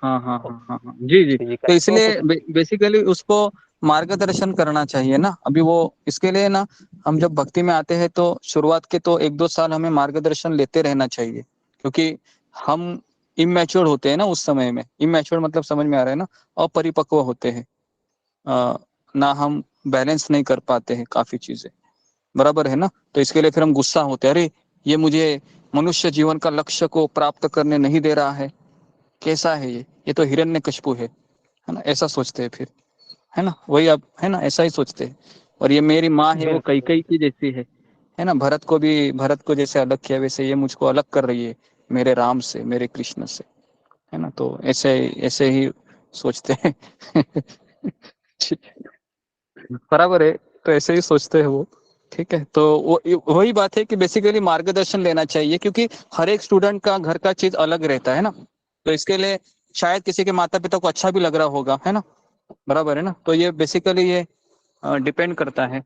हाँ हाँ हाँ हाँ हाँ जी जी। जी तो तो इसलिए कुछ। बेसिकली उसको मार्गदर्शन करना चाहिए ना। अभी वो इसके लिए ना, हम जब भक्ति में आते हैं तो शुरुआत के तो 1-2 साल हमें मार्गदर्शन लेते रहना चाहिए, क्योंकि हम इमैच्योर होते हैं ना उस समय में। इमैच्योर मतलब समझ में आ रहा है ना? अपरिपक्व होते हैं, ना हम बैलेंस नहीं कर पाते हैं काफी चीजें, बराबर है ना? तो इसके लिए फिर हम गुस्सा होते हैं, अरे ये मुझे मनुष्य जीवन का लक्ष्य को प्राप्त करने नहीं दे रहा है, कैसा है ये तो हिरण्यकशिपु है ना? ऐसा सोचते हैं फिर, है ना? वही आप है ना, ऐसा ही सोचते हैं। और ये मेरी माँ है, वो बिल्कुल कैकेयी की जैसी है ना? भरत को जैसे अलग किया, वैसे ये मुझको अलग कर रही है मेरे राम से, मेरे कृष्ण से, है ना? तो ऐसे ही सोचते हैं। बराबर है, तो ऐसे ही सोचते हैं वो। ठीक है, तो वो वही बात है कि बेसिकली मार्गदर्शन लेना चाहिए, क्योंकि हर एक स्टूडेंट का घर का चीज अलग रहता है ना। तो इसके लिए शायद किसी के माता पिता को अच्छा भी लग रहा होगा, है ना? बराबर है ना? तो ये बेसिकली ये डिपेंड करता है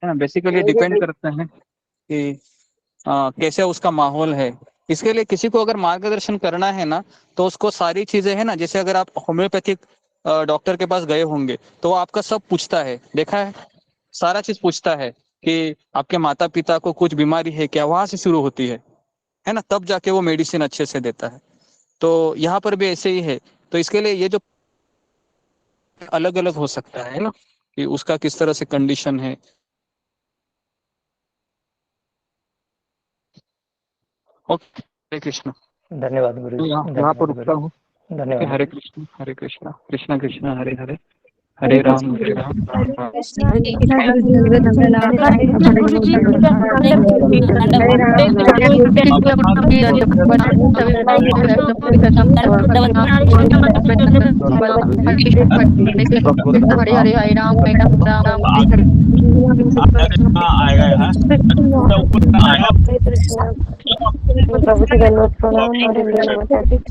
ना? बेसिकली डिपेंड करता है कि कैसे उसका माहौल है। इसके लिए किसी को अगर मार्गदर्शन करना है ना, तो उसको सारी चीजें है ना, जैसे अगर आप होम्योपैथिक डॉक्टर के पास गए होंगे तो वो आपका सब पूछता है, देखा है? सारा चीज पूछता है कि आपके माता पिता को कुछ बीमारी है क्या, वहां से शुरू होती है ना? तब जाके वो मेडिसिन अच्छे से देता है। तो यहाँ पर भी ऐसे ही है। तो इसके लिए ये जो अलग अलग हो सकता है ना, कि उसका किस तरह से कंडीशन है। ओके, हरे कृष्ण। धन्यवाद गुरु तो जी, यहाँ पर धन्यवाद रुकता गुरु हूँ। जी, धन्यवाद हरे गुरु। कृष्ण कृष्ण कृष्ण हरे हरे, हरे हरे राम कृष्ण हरे गुरु राम हरे राम राम। कृष्ण हरे कृष्ण कृष्ण कृष्ण हरे हरे हरे गुरुजी कृष्ण हरे हरे राम हरे हरे हरे राम आएगा यहाँ आएगा। हरे कृष्ण प्रभु जी धन्यवाद प्रणाम हरे कृष्ण माता जी हरे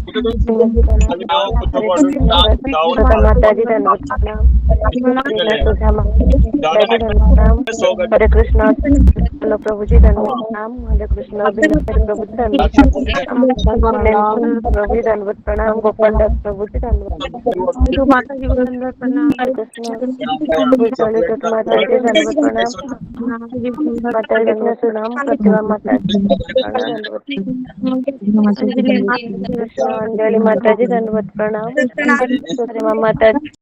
कृष्ण सुधा माता जी धन्यवाद प्रणाम सुधा माता जी धन्यवाद प्रणाम हरे कृष्ण हेलो प्रभु जी धन्यवाद प्रणाम हरे कृष्ण प्रभु जी धन्यवाद प्रभु जी धन्यवाद प्रणाम गोपाल दास प्रभु जी धन्यवाद माता जी को धन्यवाद प्रणाम। हरे कृष्ण माता जी धन्यवाद प्रणाम माता जी धन्यवाद प्रणाम प्रतिभा माता जी धन्यवाद अंजलि कृष्ण अंजलि माता जी धन्यवाद प्रणाम प्रतिमा माता जी